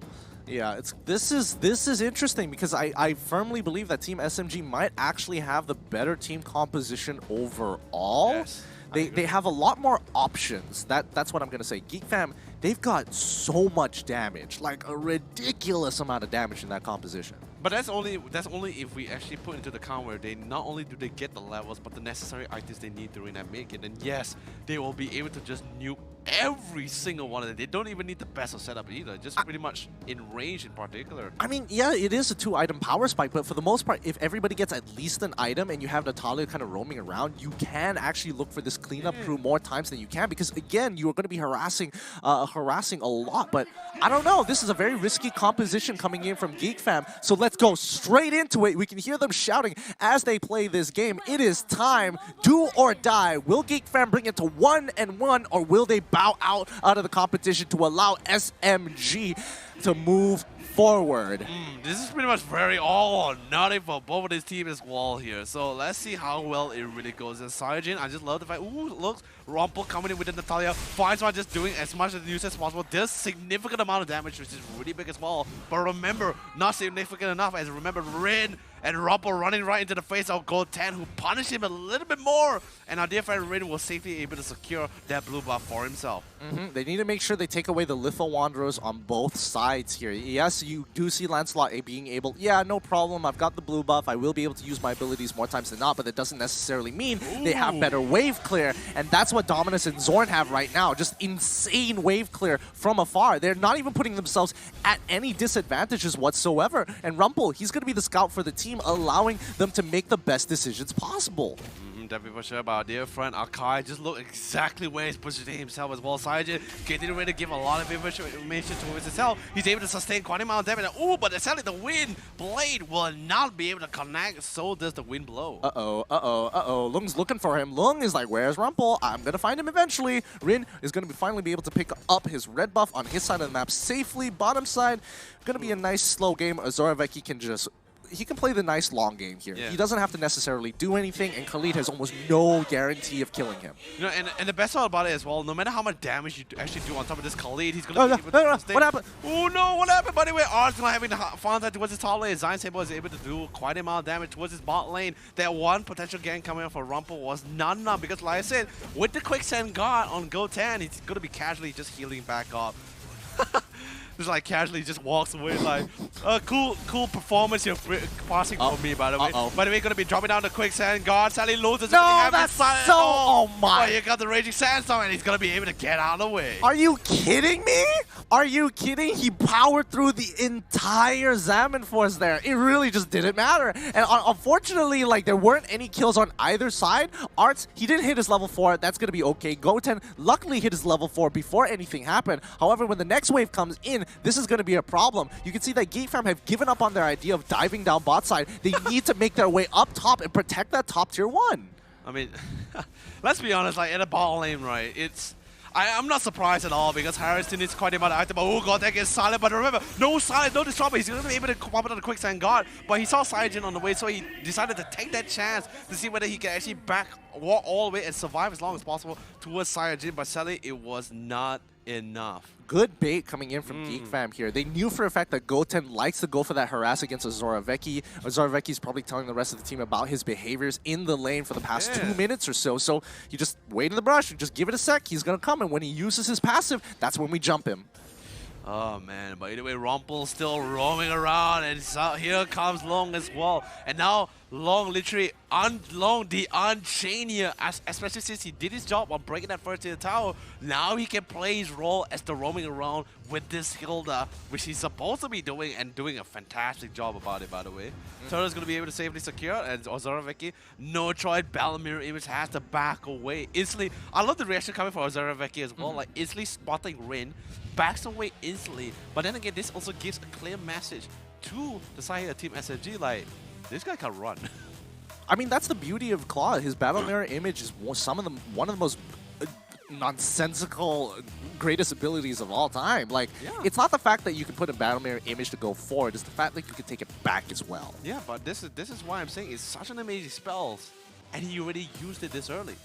Yeah, this is interesting, because I firmly believe that Team SMG might actually have the better team composition overall. Yes. They have a lot more options. That's what I'm gonna say. Geek Fam, they've got so much damage, like a ridiculous amount of damage in that composition. But that's only if we actually put into the account where they not only do they get the levels, but the necessary items they need during that make it. And yes, they will be able to just nuke every single one of them. They don't even need the best of setup either, just pretty much in range in particular. I mean, yeah, it is a 2-item power spike, but for the most part, if everybody gets at least an item and you have Natalia kind of roaming around, you can actually look for this cleanup crew more times than you can, because again, you are going to be harassing a lot. But I don't know, this is a very risky composition coming in from Geek Fam, so let's go straight into it. We can hear them shouting as they play this game. It is time, do or die. Will Geek Fam bring it to 1-1, or will they bow out of the competition to allow SMG to move forward? This is pretty much very all or nothing for both of these teams as well here. So let's see how well it really goes. And Saiyajin, I just love the fact, ooh, look, Rumpel coming in with the Natalia, finds one just doing as much use as possible. Does significant amount of damage, which is really big as well. But remember, not significant enough, as remember Rin and Rumpel running right into the face of Gold 10, who punished him a little bit more. And our dear friend Rin was safely able to secure that blue buff for himself. They need to make sure they take away the Litho Wanderers on both sides here. Yes, you do see Lancelot being able, yeah, no problem, I've got the blue buff, I will be able to use my abilities more times than not, but that doesn't necessarily mean they have better wave clear, and that's what Dominus and Zorn have right now. Just insane wave clear from afar. They're not even putting themselves at any disadvantages whatsoever, and Rumpel, he's going to be the scout for the team, allowing them to make the best decisions possible. Definitely for sure, about our dear friend Akai. Just look exactly where he's positioning himself as well. Saiyajin getting ready to give a lot of information towards himself. He's able to sustain quite a amount of damage. Oh, but sadly the Wind Blade will not be able to connect. So does the Wind Blow. Lung's looking for him. Lung is like, where's Rumpel? I'm going to find him eventually. Rin is going to finally be able to pick up his red buff on his side of the map safely. Bottom side, going to be a nice slow game. Zoraveki can just... he can play the nice long game here. Yeah. He doesn't have to necessarily do anything, and Khalid has almost no guarantee of killing him. You know, and the best part about it as well, no matter how much damage you actually do on top of this Khalid, he's going to be able to stay. What happened? Oh no, what happened? By the way, Art's not having the fun that towards his top lane. Zion Sable is able to do quite a amount of damage towards his bot lane. That one potential gank coming up for Rumpel was not enough, because like I said, with the Quicksand Guard on Go 10, he's going to be casually just healing back up. Just like casually just walks away, like cool performance here passing for me, by the way. By the way, gonna be dropping down the Quicksand Guard. Sadly loses. No, that's so, oh my. Oh, you got the Raging Sandstorm and he's gonna be able to get out of the way. Are you kidding me? Are you kidding? He powered through the entire Zaman Force there. It really just didn't matter. And unfortunately, like, there weren't any kills on either side. Arts, he didn't hit his level 4. That's gonna be okay. Goten luckily hit his level 4 before anything happened. However, when the next wave comes in, this is going to be a problem. You can see that Geek Fam have given up on their idea of diving down bot side. They need to make their way up top and protect that top tier 1. I mean, let's be honest, like in a bot lane, right, I'm not surprised at all, because Harrison is quite about item. Oh god, that gets silent, but remember, no silent, no disruptor. He's going to be able to come up on the Quicksand Guard, but he saw Saiyajin on the way, so he decided to take that chance to see whether he can actually walk all the way and survive as long as possible towards Saiyajin, but sadly, it was not enough. Good bait coming in from Geek Fam here. They knew for a fact that Goten likes to go for that harass against a Zoraveki. Zoraveki's probably telling the rest of the team about his behaviors in the lane for the past 2 minutes or so. So you just wait in the brush, you just give it a sec, he's going to come, and when he uses his passive, that's when we jump him. Oh man, but anyway, Rumpel still roaming around, and so here comes Long as well. And now Long literally Long the Unchain here, especially since he did his job on breaking that first to the tower. Now he can play his role as the roaming around with this Hilda, which he's supposed to be doing and doing a fantastic job about it, by the way. TODAK's going to be able to safely secure, and Ozoroveki, no try, Mirror Image has to back away instantly. I love the reaction coming from Ozoroveki as well, like instantly spotting Rin, backs away instantly. But then again, this also gives a clear message to the side of Team SMG, like, this guy can run. I mean, that's the beauty of Claw. His Battle Mirror Image is one of the most nonsensical greatest abilities of all time. Like, it's not the fact that you can put a Battle Mirror Image to go forward, it's the fact that you can take it back as well. Yeah, but this is why I'm saying it's such an amazing spell, and he already used it this early.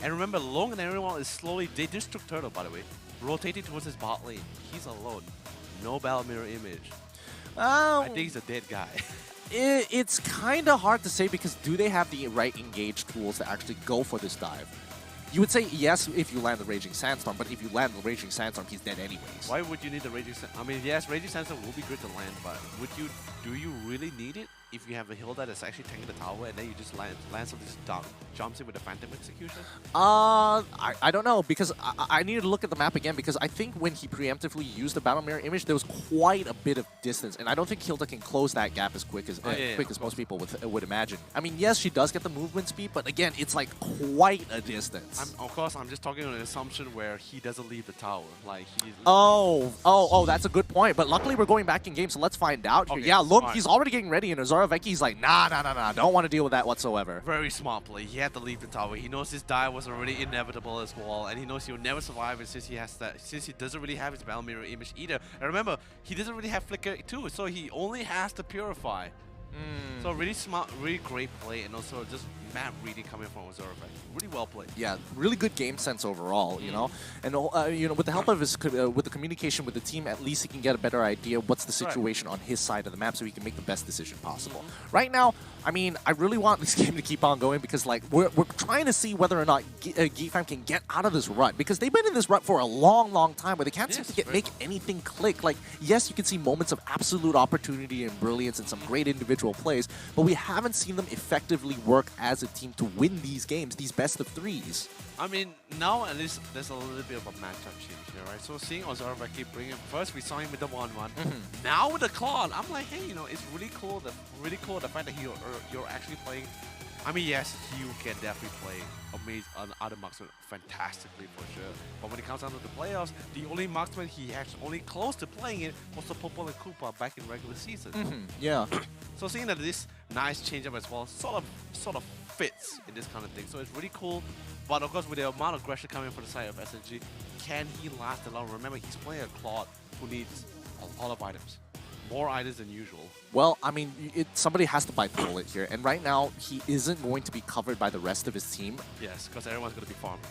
And remember, Long and everyone is slowly, they just took Turtle, by the way, rotating towards his bot lane. He's alone. No Battle Mirror Image. I think he's a dead guy. It's kind of hard to say, because do they have the right engage tools to actually go for this dive? You would say yes if you land the Raging Sandstorm, but if you land the Raging Sandstorm, he's dead anyways. Why would you need the Raging Sandstorm? I mean, yes, Raging Sandstorm will be good to land, but do you really need it if you have a Hilda that's actually tanking the tower and then you just land something just jumps in with a Phantom Execution? I don't know, because I needed to look at the map again, because I think when he preemptively used the Battle Mirror Image, there was quite a bit of distance, and I don't think Hilda can close that gap as quick as most people would imagine. I mean, yes, she does get the movement speed, but again, it's like quite a distance. Of course, I'm just talking on an assumption where he doesn't leave the tower. Like he's that's a good point. But luckily, we're going back in game, so let's find out here. Okay, yeah, look, he's already getting ready, and Ozorovecki's like, nah, don't want to deal with that whatsoever. Very smart play. He had to leave the tower. He knows his dive was already inevitable as well, and he knows he'll never survive. And since he doesn't really have his Battle Mirror Image either, and remember, he doesn't really have Flicker too, so he only has to Purify. So really smart, really great play, and also just map reading coming from Ozorovec. Really well played. Yeah, really good game sense overall, you know. And you know, with the help of his with the communication with the team, at least he can get a better idea what's the situation on his side of the map, so he can make the best decision possible. Right now, I mean, I really want this game to keep on going, because like we're trying to see whether or not Geek Fam can get out of this rut, because they've been in this rut for a long time where they can't seem to make anything click. Like, yes, you can see moments of absolute opportunity and brilliance and some great individual plays, but we haven't seen them effectively work as a team to win these games, these best of threes. I mean, now at least there's a little bit of a matchup change here, right? So seeing Ozorovec bring him, first we saw him with the 1-1. Now with the Claude, I'm like, hey, you know, it's really cool the fact that you're actually playing. I mean, yes, you can definitely play amazing other marksmen fantastically for sure. But when it comes down to the playoffs, the only marksman he actually only close to playing it was the Popol and Koopa back in regular season. Yeah. So seeing that this nice change-up as well sort of fits in this kind of thing. So it's really cool. But of course, with the amount of aggression coming from the side of SMG, can he last alone? Remember, he's playing a Claude who needs a lot of items. More items than usual. Well, I mean, somebody has to bite the bullet here, and right now he isn't going to be covered by the rest of his team. Yes, because everyone's going to be farming.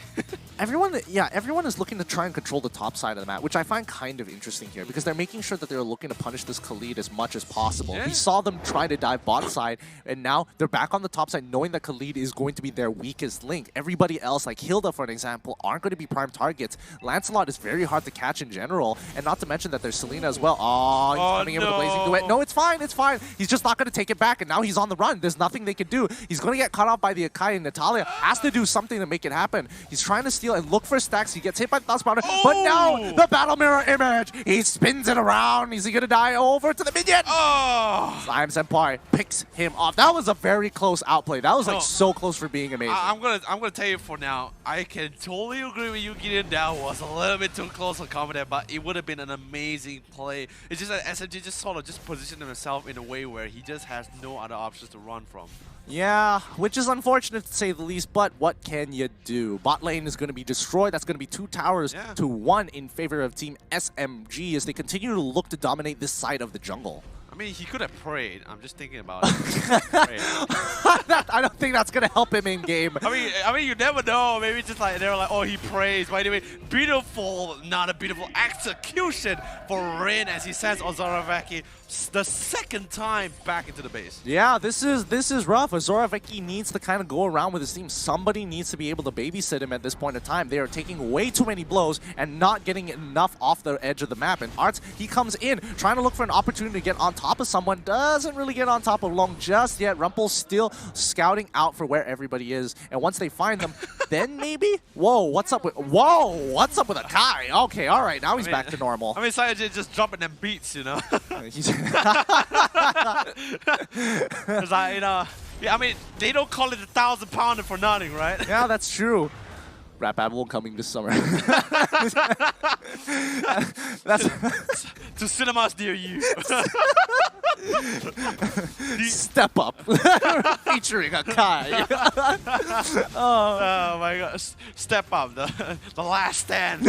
Everyone is looking to try and control the top side of the map, which I find kind of interesting here, because they're making sure that they're looking to punish this Khalid as much as possible. We saw them try to dive bot side, and now they're back on the top side, knowing that Khalid is going to be their weakest link. Everybody else, like Hilda, for an example, aren't going to be prime targets. Lancelot is very hard to catch in general, and not to mention that there's Selena as well. Oh, he's coming in with a blazing duet. No, it's fine, it's fine. He's just not going to take it back, and now he's on the run. There's nothing they can do. He's going to get caught off by the Akai, and Natalia has to do something to make it happen. He's trying to steal and look for stacks. He gets hit by the Dust Powder, but now the Battle Mirror Image. He spins it around. Is he going to die over to the minion? Slime Senpai picks him off. That was a very close outplay. That was like so close for being amazing. I'm gonna tell you for now, I can totally agree with you, Gideon. That was a little bit too close for combat, but it would have been an amazing play. It's just that SMG just sort of positioned himself in a way where he just has no other options to run from. Yeah, which is unfortunate to say the least, but what can you do? Bot lane is going to be destroyed. That's going to be 2 towers to 1 in favor of Team SMG as they continue to look to dominate this side of the jungle. I mean, he could have prayed. I'm just thinking about it. I don't think that's gonna help him in game. I mean, you never know. Maybe just like they were like, oh, he prays. By the way, beautiful, not a beautiful execution for Rin as he sends Ozorovec the second time back into the base. Yeah, this is rough. Ozorovec needs to kind of go around with his team. Somebody needs to be able to babysit him at this point in time. They are taking way too many blows and not getting enough off the edge of the map. And Arts, he comes in trying to look for an opportunity to get on top top of someone, doesn't really get on top of Long just yet. Rumpel's still scouting out for where everybody is, and once they find them, then maybe? Whoa, what's up with a Kai? Okay, all right, now he's back to normal. I mean, Sayajin just dropping them beats, you know? It's like, you know, yeah, I mean, they don't call it 1,000 pounder for nothing, right? Yeah, that's true. Rap Battle coming this summer. That's to cinemas near you. Step Up featuring a Kai. Oh my god, Step Up, the last stand.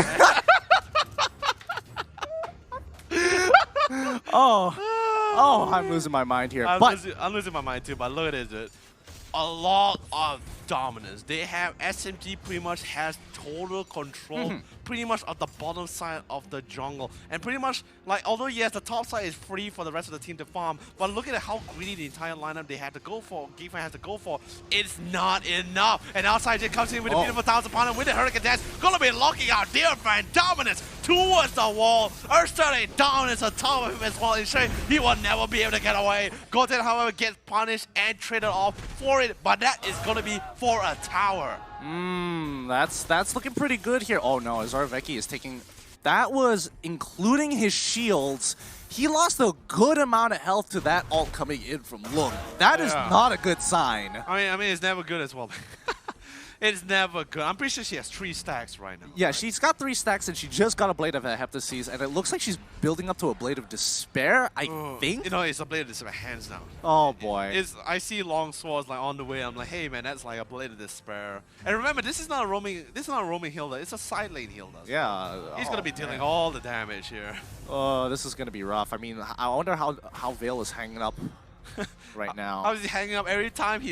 Oh, I'm losing my mind here. I'm losing my mind too, but look at this. A lot of dominance. They have SMG pretty much has total control pretty much of the bottom side of the jungle. And pretty much, like, although yes, the top side is free for the rest of the team to farm, but look at how greedy the entire lineup they had to go for, Geek Fam has to go for. It's not enough. And outside it comes in with a beautiful 1,000 pounder with the Hurricane Dance. Gonna be locking out Dear Friend dominance towards the wall. Earthstone dominance on top of him as well. Ensuring he will never be able to get away. Goten, however, gets punished and traded off for it, but that is gonna be for a tower. That's looking pretty good here. Oh no, Zorovecki is taking... That was including his shields. He lost a good amount of health to that ult coming in from Lourve. That is not a good sign. I mean, it's never good as well. It's never good. I'm pretty sure she has 3 stacks right now. Yeah, right? She's got 3 stacks and she just got a Blade of Heptases, and it looks like she's building up to a Blade of Despair, I think? You know, it's a Blade of Despair, hands down. Oh boy. I see long swords like on the way. I'm like, hey man, that's like a Blade of Despair. And remember, this is not a roaming healer. It's a side lane healer. Yeah. He's gonna be dealing all the damage here. Oh, this is gonna be rough. I mean, I wonder how Vale is hanging up right now. How is he hanging up every time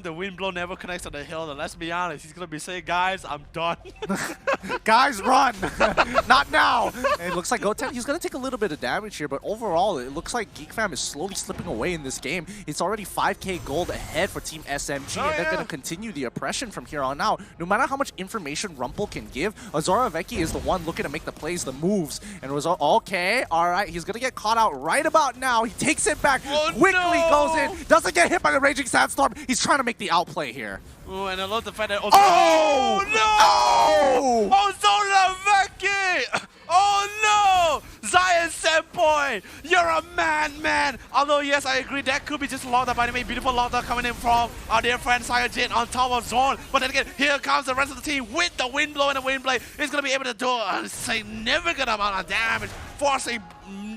the wind blow never connects to the hill? And let's be honest, he's gonna be saying, guys, I'm done. Guys, run! Not now! And it looks like Goten, he's gonna take a little bit of damage here, but overall, it looks like Geek Fam is slowly slipping away in this game. It's already 5k gold ahead for Team SMG, and they're gonna continue the oppression from here on out. No matter how much information Rumpel can give, Zorovecki is the one looking to make the plays, the moves, and okay, alright, he's gonna get caught out right about now. He takes it back, quickly goes in, doesn't get hit by the Raging Sandstorm. He's trying to make the outplay here. Oh, and I love the fact that... Oh no! Oh, Zorovecki! Oh no! Zion Senpai! You're a man! Although, yes, I agree, that could be just locked up anyway. Beautiful lockdown coming in from our dear friend Sayajin on top of Zorn. But then again, here comes the rest of the team with the wind blow and the wind blade. It's going to be able to do a significant amount of damage, forcing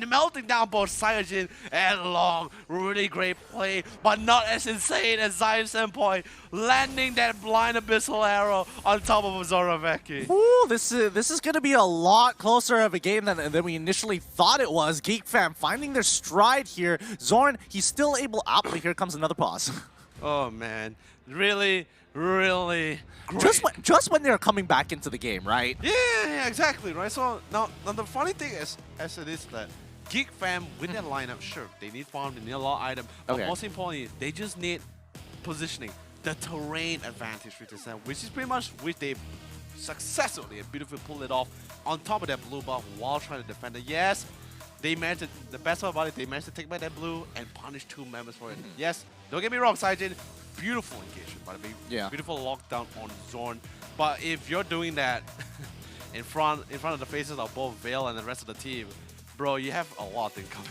melting down both Sayajin and Long. Really great play, but not as insane as Zion Senpai landing that blind abyssal arrow on top of Zorovecki. Ooh, this is going to be a lot closer of a game than we initially thought it was. Geek Fam finding their stride here. Zorn, he's still able out, but here comes another pause. Oh man, really great. Just when they're coming back into the game, right? Yeah, exactly, right? So now the funny thing is, as it is that Geek Fam with their lineup, sure, they need farm, they need a lot of items, but most importantly, they just need positioning, the terrain advantage, which is pretty much which they successfully and beautifully pulled it off on top of that blue buff while trying to defend it. Yes, they managed to, the best part about it, they managed to take back that blue and punish 2 members for it. Yes, don't get me wrong, Sayajin, beautiful engagement, by the way. Yeah. Beautiful lockdown on Zorn. But if you're doing that in front of the faces of both Vale and the rest of the team, bro, you have a lot in coming.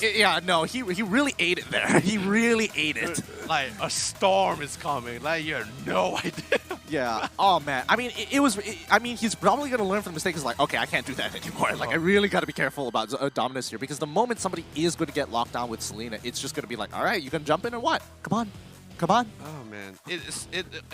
Yeah, no, he really ate it there. He really ate it. Like, a storm is coming. Like, you have no idea. Yeah. Oh, man. I mean, I mean, he's probably going to learn from the mistakes. Like, okay, I can't do that anymore. Like, I really got to be careful about dominance here, because the moment somebody is going to get locked down with Selena, it's just going to be like, all right, you going to jump in or what? Come on. Come on. Oh, man. You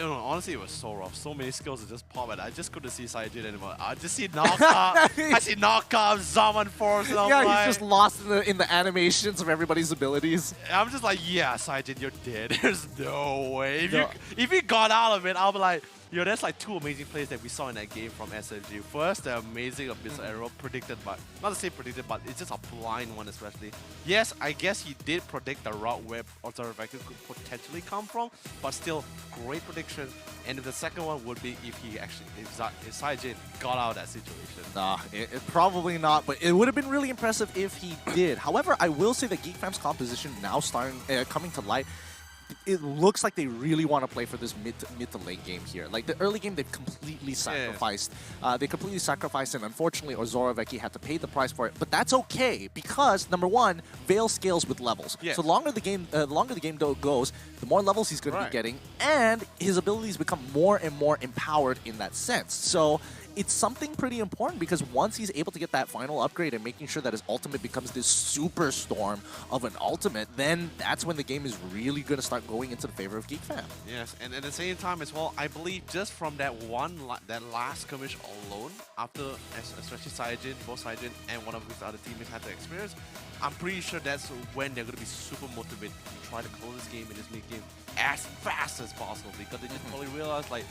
know, honestly, it was so rough. So many skills that just pop out. I just couldn't see Sayajin anymore. I just see knockup. I see knockup, Zaman Force. And yeah, he's just lost in the animations of everybody's abilities. I'm just like, yeah, Sayajin, you're dead. There's no way. If you got out of it, I'll be like, Yo, that's like two amazing plays that we saw in that game from SMG. First, the amazing Abyssal Arrow predicted, but not to say predicted, but it's just a blind one especially. Yes, I guess he did predict the route where Resurgence could potentially come from, but still, great prediction. And the second one would be if he actually, if Saijin got out of that situation. Nah, probably not, but it would have been really impressive if he did. However, I will say that Geek Fam's composition now coming to light. It looks like they really want to play for this mid to late game here. Like the early game, they've completely sacrificed. They completely sacrificed, and unfortunately, Resurgence had to pay the price for it. But that's okay because number one, Veil scales with levels. Yes. So the longer the game goes, the more levels he's going to be getting, and his abilities become more and more empowered in that sense. So it's something pretty important because once he's able to get that final upgrade and making sure that his ultimate becomes this superstorm of an ultimate, then that's when the game is really going to start going into the favor of Geek Fam. Yes, and at the same time as well, I believe just from that that last skirmish alone, after especially Saijin, both Saijin and one of his other teammates had the experience, I'm pretty sure that's when they're going to be super motivated to try to close this game in this mid game as fast as possible because they just probably realize like,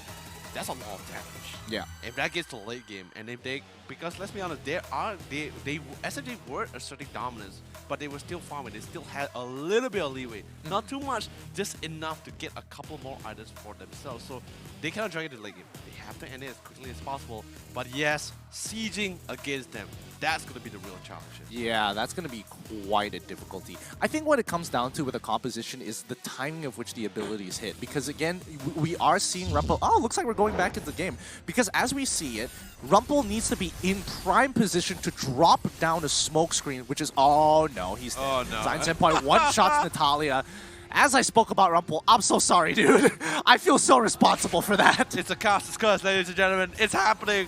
that's a lot of damage. Yeah. If that gets to the late game, and if they, because let's be honest, SMG were asserting dominance, but they were still farming. They still had a little bit of leeway, not too much, just enough to get a couple more items for themselves. So they cannot drag it to the late game. They have to end it as quickly as possible. But yes, sieging against them, that's going to be the real challenge. Yeah, that's going to be quite a difficulty. I think what it comes down to with the composition is the timing of which the abilities hit. Because again, we are seeing Rumple. Oh, looks like we're going back into the game. Because as we see it, Rumple needs to be in prime position to drop down a smoke screen, which is, oh no, he's dead. Oh no. Zion Senpai one-shots Natalia. As I spoke about Rumple, I'm so sorry, dude. I feel so responsible for that. It's a caster's curse, ladies and gentlemen. It's happening.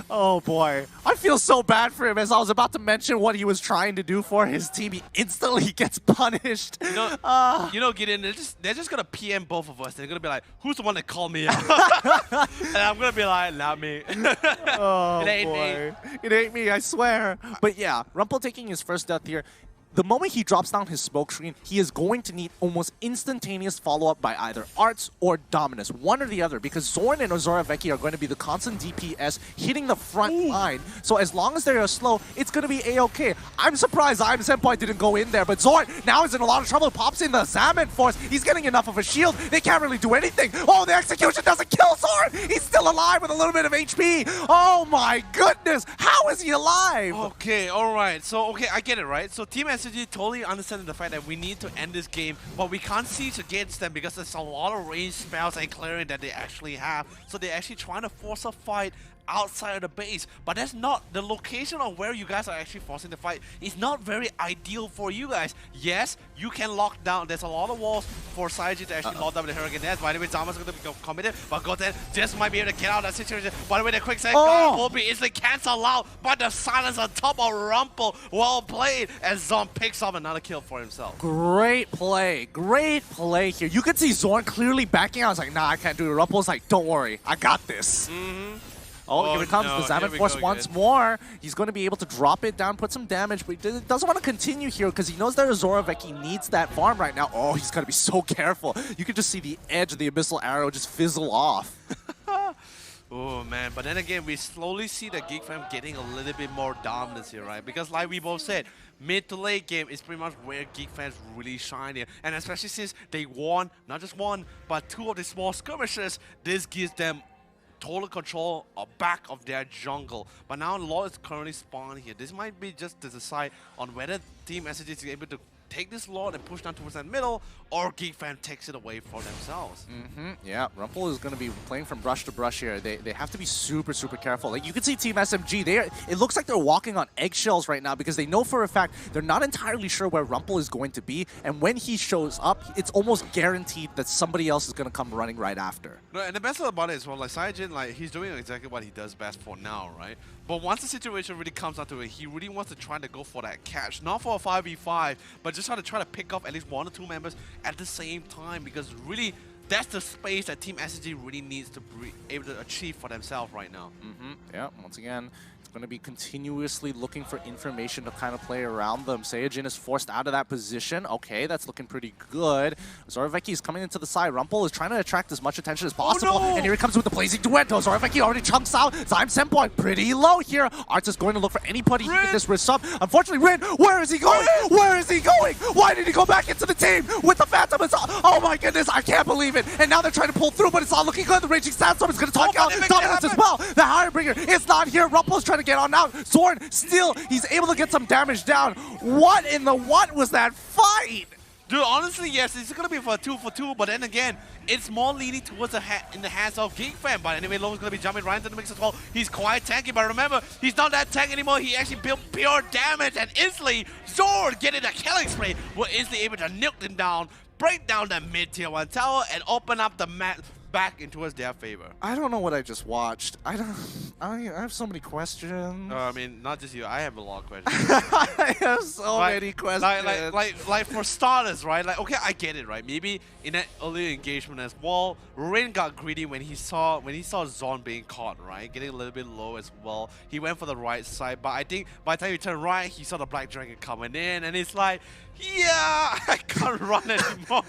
Oh boy, I feel so bad for him. As I was about to mention what he was trying to do for his team, he instantly gets punished. You know, Gideon, they're just gonna PM both of us. They're gonna be like, "Who's the one that called me out?" And I'm gonna be like, "Not me." Oh it ain't boy, me. it ain't me. I swear. But yeah, Rumple taking his first death here. The moment he drops down his smoke screen, he is going to need almost instantaneous follow-up by either Arts or Dominus, one or the other, because Zorn and Resurgence are going to be the constant DPS hitting the front line. So as long as they are slow, it's going to be A-okay. I'm surprised I'm Senpai didn't go in there, but Zorn now is in a lot of trouble. Pops in the Salmon Force. He's getting enough of a shield. They can't really do anything. Oh, the execution doesn't kill Zorn. He's still alive with a little bit of HP. Oh my goodness. How is he alive? Okay, all right. So, okay, I get it, right? So Team SMG totally understands the fact that we need to end this game, but we can't siege against them because there's a lot of range spells and clearing that they actually have. So they're actually trying to force a fight outside of the base, but that's not the location of where you guys are actually forcing the fight. It's not very ideal for you guys. Yes, you can lock down. There's a lot of walls for Saiji to actually lock down with the Hurricane Dance. By the way, Zama's going to become committed, but Goten just might be able to get out of that situation. By the way, the quick save will be instantly cancelled out, but the silence on top of Rumple. Well played, as Zom picks up another kill for himself. Great play here. You can see Zorn clearly backing out. I was like, nah, I can't do it. Rumple's like, don't worry, I got this. Oh, here it comes, the Salmon Force once more. He's going to be able to drop it down, put some damage, but he doesn't want to continue here because he knows that Resurgence needs that farm right now. Oh, he's got to be so careful. You can just see the edge of the Abyssal Arrow just fizzle off. Oh man, but then again, we slowly see the Geek Fam getting a little bit more dominance here, right? Because like we both said, mid to late game is pretty much where Geek Fans really shine here. And especially since they won, not just one, but two of the small skirmishes, this gives them total control back of their jungle. But now Lord is currently spawned here. This might be just to decide on whether Team SMG is able to take this Lord and push down towards that middle, or Geek Fam takes it away for themselves. Yeah, Rumple is going to be playing from brush to brush here. They have to be super, super careful. Like you can see Team SMG, it looks like they're walking on eggshells right now because they know for a fact they're not entirely sure where Rumple is going to be. And when he shows up, it's almost guaranteed that somebody else is going to come running right after. No, and the best thing about it is, well, like Saijin, like he's doing exactly what he does best for now, right? But once the situation really comes down to it, he really wants to try to go for that catch. Not for a 5v5, but just try to pick off at least one or two members at the same time, because really that's the space that Team SMG really needs to be able to achieve for themselves right now. Yeah, once again, it's going to be continuously looking for information to kind of play around them. Saiyajin is forced out of that position. Okay, that's looking pretty good. Zoraveki is coming into the side. Rumpel is trying to attract as much attention as possible. Oh, no! And here he comes with the blazing duet. Zoraveki already chunks out. Zyme Senpai pretty low here. Arts is going to look for anybody he can get this wrist up. Unfortunately, Rin, where is he going? Where is he going? Why did he go back into the team with the Phantom? Oh my goodness, I can't believe it. And now they're trying to pull through, but it's not looking good. The Raging Sandstorm is going to talk out Dominance as well. The Hirebringer is not here. Rumpel is trying to get on out. Zorn still, he's able to get some damage down. What in the what was that fight? Dude, honestly, yes, it's going to be for a 2-for-2, but then again, it's more leaning towards in the hands of Geek Fam. But anyway, Lourve's going to be jumping right into the mix as well. He's quite tanky, but remember, he's not that tank anymore. He actually built pure damage, and instantly, Zorn getting a killing spree, were instantly able to nuke them down, break down that mid-tier 1 tower, and open up the map back in towards their favor. I don't know what I just watched. I have so many questions. I mean, not just you. I have a lot of questions. I have so many questions. Like for starters, right? Like, okay, I get it, right? Maybe in that earlier engagement as well, Rin got greedy when he saw Zorn being caught, right? Getting a little bit low as well. He went for the right side, but I think by the time he turned right, he saw the Black Dragon coming in, and it's like, yeah, I can't run anymore.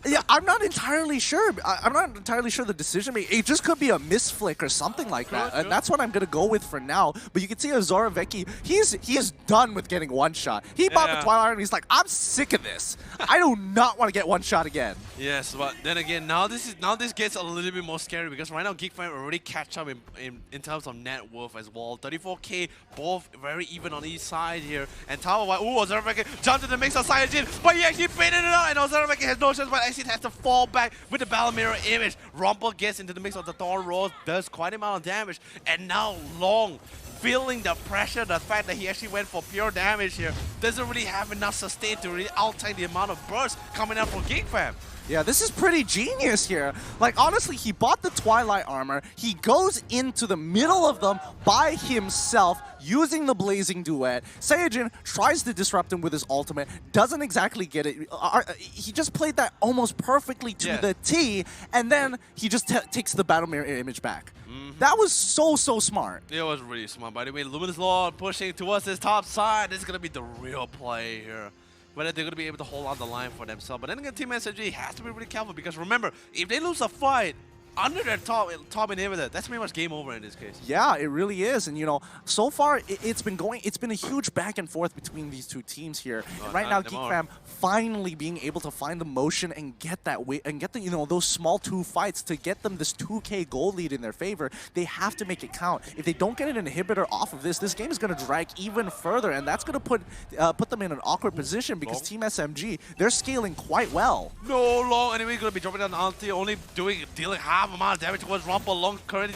Yeah, I'm not entirely sure. I'm not entirely sure the decision making. It just could be a misflick or something like that. And that's what I'm going to go with for now. But you can see Zoraveki, he is done with getting one shot. He bought the Twilight and he's like, I'm sick of this. I do not want to get one shot again. Yes, but then again, now this gets a little bit more scary because right now Geek Fam already catch up in terms of net worth as well. 34k, both very even on each side here. And Tower, ooh, Zoraveki jumped in the mix of Saiyajin, but he actually baited it out, and Zoraveki has no chance, but actually has to fall back with the Battle Mirror image. Rumpel gets into the mix of the Thorn Rose, does quite an amount of damage, and now Long, feeling the pressure, the fact that he actually went for pure damage here, doesn't really have enough sustain to really outtank the amount of burst coming out from Geek Fam. Yeah, this is pretty genius here. Like, honestly, he bought the Twilight armor. He goes into the middle of them by himself using the Blazing Duet. Saiyajin tries to disrupt him with his ultimate. Doesn't exactly get it. He just played that almost perfectly to the T, and then he just takes the Battle Mirror image back. That was so smart. It was really smart. By the way, Luminous Lord pushing towards his top side. This is going to be the real play here. Whether they're going to be able to hold on the line for themselves. But then again, Team SMG has to be really careful because remember, if they lose a fight under their top inhibitor, that's pretty much game over in this case. Yeah, it really is. And, you know, so far, it's been a huge back and forth between these two teams here. And right now, Geek Fam finally being able to find the motion and get that way, and get the, you know, those small 2 fights to get them this 2k goal lead in their favor. They have to make it count. If they don't get an inhibitor off of this game is going to drag even further, and that's going to put them in an awkward position because Team SMG, they're scaling quite well. No, Long anyway going to be dropping down the ulti, only dealing half amount of damage towards Rumpel. Long currently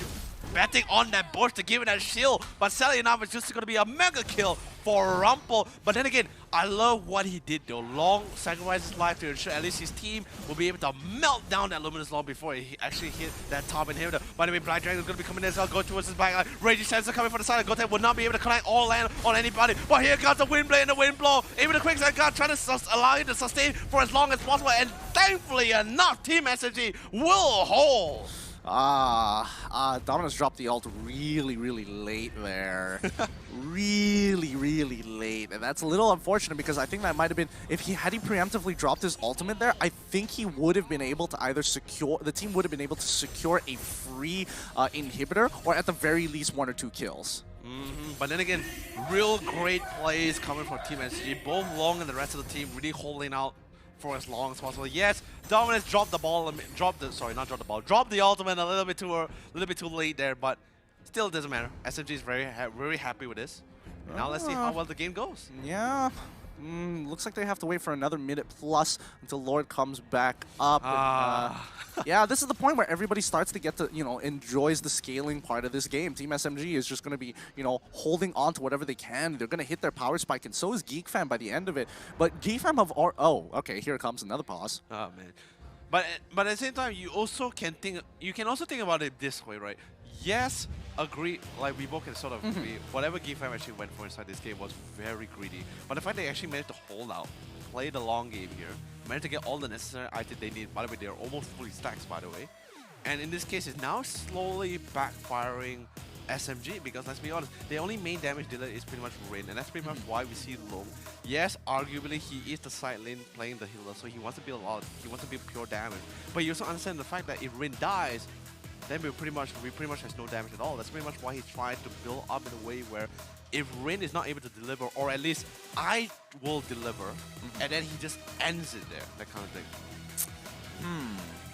betting on that burst to give it that shield, but sadly enough, it's just going to be a mega kill for Rumpel. But then again, I love what he did though. Long sacrificed his life to ensure at least his team will be able to melt down that Luminous Long before he actually hit that top inhibitor. By the way, Black Dragon is going to be coming in as well, go towards his back line. Raging Sensor coming from the side. Goten will not be able to connect all land on anybody. But here comes the wind blade and the wind blow. Even the quick side guard trying to allow you to sustain for as long as possible. And thankfully enough, Team SMG will hold. Dominus dropped the ult really late there. really late. And that's a little unfortunate because I think that might have been, had he preemptively dropped his ultimate there, I think he would have been able to either the team would have been able to secure a free inhibitor or at the very least 1 or 2 kills. But then again, real great plays coming from Team SG. Both Long and the rest of the team really holding out for as long as possible. Yes, Dominus dropped the ball, dropped the ultimate a little bit too late there, but still it doesn't matter. SMG is very happy with this. Now let's see how well the game goes. Yeah. Looks like they have to wait for another minute plus until Lord comes back up. Yeah, this is the point where everybody starts to get to, you know, enjoys the scaling part of this game. Team SMG is just going to be, you know, holding on to whatever they can. They're going to hit their power spike, and so is Geek Fam by the end of it. But Geek Fam have okay, here comes another pause. Oh man. But at the same time, you can also think about it this way, right? Yes, agree, like we both can sort of agree, whatever Geek Fam actually went for inside this game was very greedy. But the fact they actually managed to hold out, play the long game here, managed to get all the necessary items they need. By the way, they're almost fully stacked, by the way. And in this case, it's now slowly backfiring SMG, because let's be honest, the only main damage dealer is pretty much Rin, and that's pretty much why we see Lourve. Yes, arguably he is the side lane playing the healer, so he wants to build a lot, he wants to build pure damage. But you also understand the fact that if Rin dies, then we pretty much has no damage at all. That's pretty much why he tried to build up in a way where if Rin is not able to deliver, or at least I will deliver, and then he just ends it there, that kind of thing.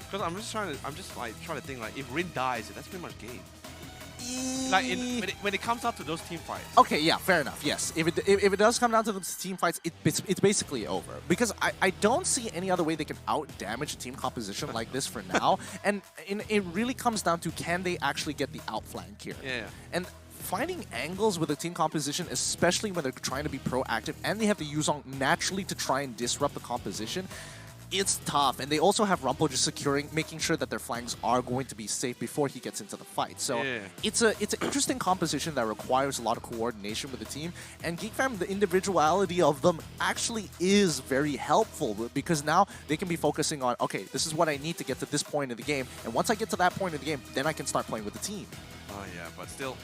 Because I'm just trying to think, like, if Rin dies, that's pretty much game. Like when it comes out to those team fights. Okay, yeah, fair enough. Yes, if it does come down to those team fights, it's basically over, because I don't see any other way they can out damage a team composition like this for now. And it really comes down to, can they actually get the outflank here? Yeah. And finding angles with a team composition, especially when they're trying to be proactive and they have to use on naturally to try and disrupt the composition, it's tough. And they also have Rumple just making sure that their flanks are going to be safe before he gets into the fight. So it's an interesting composition that requires a lot of coordination with the team. And Geek Fam, the individuality of them actually is very helpful, because now they can be focusing on, okay, this is what I need to get to this point in the game. And once I get to that point in the game, then I can start playing with the team. Oh yeah, but still,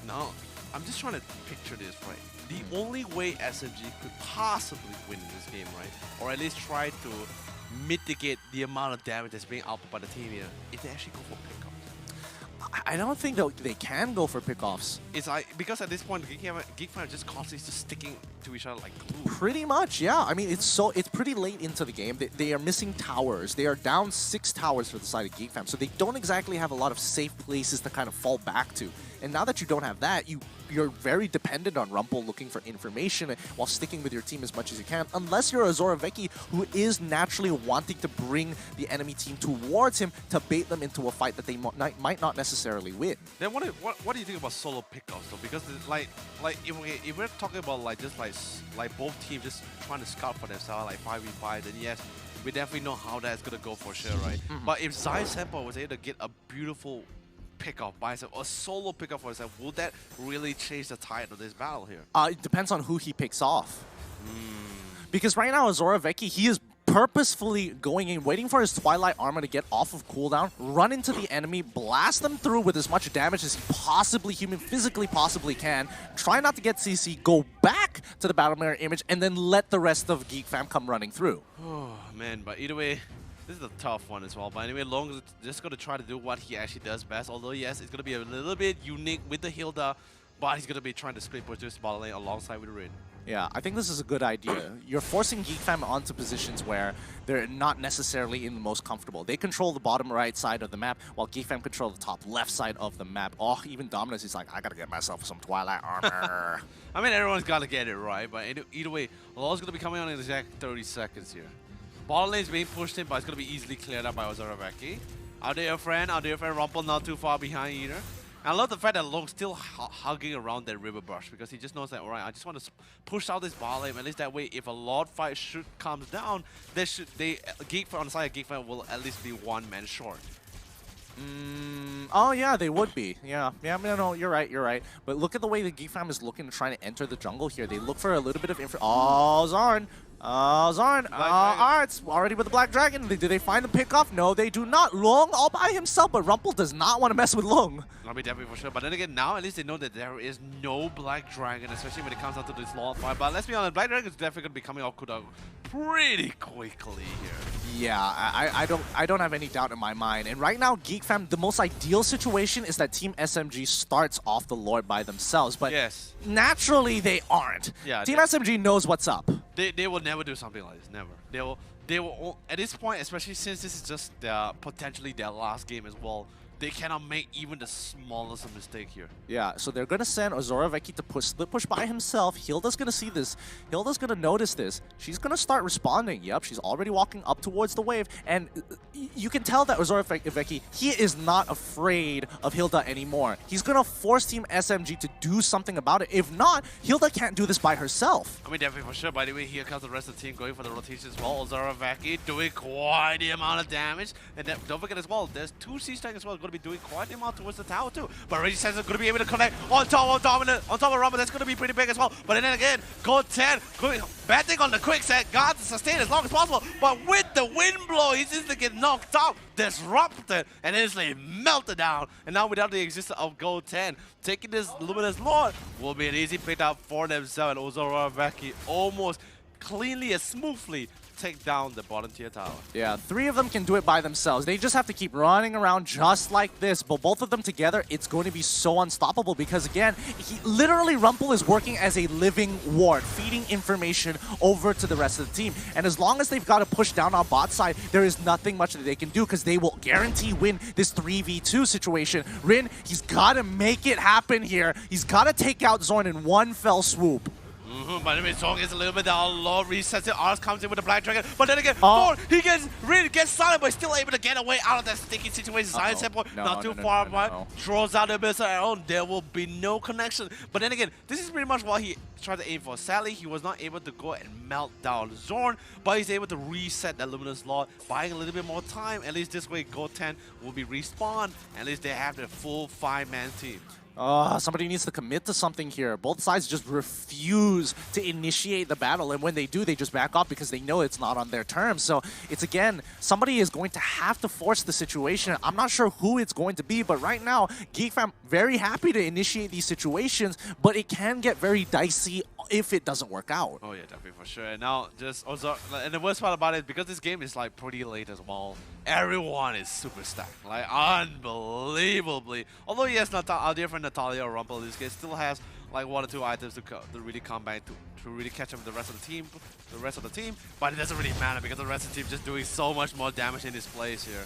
no, I'm just trying to picture this, right? The only way SMG could possibly win in this game, right? Or at least try to mitigate the amount of damage that's being output by the team here, if they actually go for pickoffs. I don't think they can go for pickoffs. It's like, because at this point, Geek Fam just constantly just sticking to each other like glue. Pretty much, yeah. I mean, it's pretty late into the game. They are missing towers. They are down 6 towers for the side of Geek Fam, so they don't exactly have a lot of safe places to kind of fall back to. And now that you don't have that, you're very dependent on Rumple looking for information while sticking with your team as much as you can, unless you're a Zoraveki who is naturally wanting to bring the enemy team towards him to bait them into a fight that they might not necessarily win. Then what do you think about solo pickoffs though? Because like if we're talking about like both teams just trying to scout for themselves, like 5v5, then yes, we definitely know how that's gonna go for sure, right? But if Senpai was able to get a beautiful pickoff by himself, a solo pickoff for himself, will that really change the tide of this battle here? It depends on who he picks off. Because right now, Zoraveki, he is purposefully going in, waiting for his Twilight Armor to get off of cooldown, run into the enemy, blast them through with as much damage as he physically possibly can, try not to get CC, go back to the Battle Mirror image, and then let the rest of Geek Fam come running through. Oh man, but either way, this is a tough one as well. But anyway, Long is just going to try to do what he actually does best. Although, yes, it's going to be a little bit unique with the Hilda, but he's going to be trying to split push this bottom lane alongside with Rin. Yeah, I think this is a good idea. You're forcing Geek Fam onto positions where they're not necessarily in the most comfortable. They control the bottom right side of the map, while Geek Fam control the top left side of the map. Oh, even Dominus is like, I gotta get myself some Twilight Armor. I mean, everyone's got to get it right, but either way, Law's going to be coming on in exact 30 seconds here. Bottom lane is being pushed in, but it's going to be easily cleared up by Zoraveki. Out there, friend. Rumple not too far behind either. And I love the fact that Long's still hugging around that river brush, because he just knows that, alright, I just want to push out this bottom lane. At least that way, if a Lord fight comes down, Geek Fam on the side of Geek Fam will at least be one man short. Oh yeah, they would be. Yeah, no, you're right. But look at the way the Geek Fam is looking to try to enter the jungle here. They look for a little bit of Oh, Zarn. It's already with the Black Dragon. Do they find the pickoff? No, they do not. Long all by himself, but Rumple does not want to mess with Long. I'll be definitely for sure. But then again, now at least they know that there is no Black Dragon, especially when it comes down to this long fight. But let's be honest, Black Dragon is definitely going to be coming off cooldown pretty quickly here. Yeah, I don't have any doubt in my mind. And right now, Geek Fam, the most ideal situation is that Team SMG starts off the Lord by themselves. But naturally, they aren't. Yeah, Team SMG knows what's up. They will never do something like this. Never. They will at this point, especially since this is just potentially their last game as well. They cannot make even the smallest of mistake here. Yeah, so they're going to send Zoraveki to split push by himself. Hilda's going to see this. Hilda's going to notice this. She's going to start responding. Yep, she's already walking up towards the wave. And you can tell that Zoraveki, he is not afraid of Hilda anymore. He's going to force Team SMG to do something about it. If not, Hilda can't do this by herself. I mean, definitely for sure. By the way, here comes the rest of the team going for the rotation as well. Zoraveki doing quite the amount of damage. And then, don't forget as well, there's 2 C-Stack as well going to to be doing quite a amount towards the tower too. But Resurgence is going to be able to connect on top of Dominant, on top of Rumble. That's going to be pretty big as well. But then again, Gold 10 betting on the quick set, guard to sustain as long as possible. But with the wind blow, he's just to get knocked out, disrupted, and instantly melted down. And now without the existence of Gold 10, taking this Luminous Lord will be an easy pick up for themselves. And Resurgence almost cleanly and smoothly take down the bottom tier tower. Yeah, 3 of them can do it by themselves. They just have to keep running around just like this. But both of them together, it's going to be so unstoppable because, again, literally Rumple is working as a living ward, feeding information over to the rest of the team. And as long as they've got to push down on bot side, there is nothing much that they can do because they will guarantee win this 3v2 situation. Rin, he's got to make it happen here. He's got to take out Zorn in one fell swoop. By the way, Zorn gets a little bit down low, resets it, Ars comes in with a Black Dragon, but then again, he gets silent, but still able to get away out of that sticky situation. Science Endpoint, not too far apart, throws out the missile arrow, there will be no connection. But then again, this is pretty much what he tried to aim for. Sadly, he was not able to go and melt down Zorn, but he's able to reset that Luminous Lord, buying a little bit more time. At least this way, Gold 10 will be respawned. At least they have the full 5-man team. Somebody needs to commit to something here. Both sides just refuse to initiate the battle, and when they do, they just back off because they know it's not on their terms. So it's, again, somebody is going to have to force the situation. I'm not sure who it's going to be, but right now, Geek Fam very happy to initiate these situations, but it can get very dicey if it doesn't work out. Oh yeah, definitely for sure. And now just also, and the worst part about it, because this game is like pretty late as well, everyone is super stacked, like unbelievably. Although yes, our dear friend Natalia or Rumple in this case still has like 1 or 2 items to really come back to really catch up with the rest of the team, but it doesn't really matter because the rest of the team just doing so much more damage in this place here.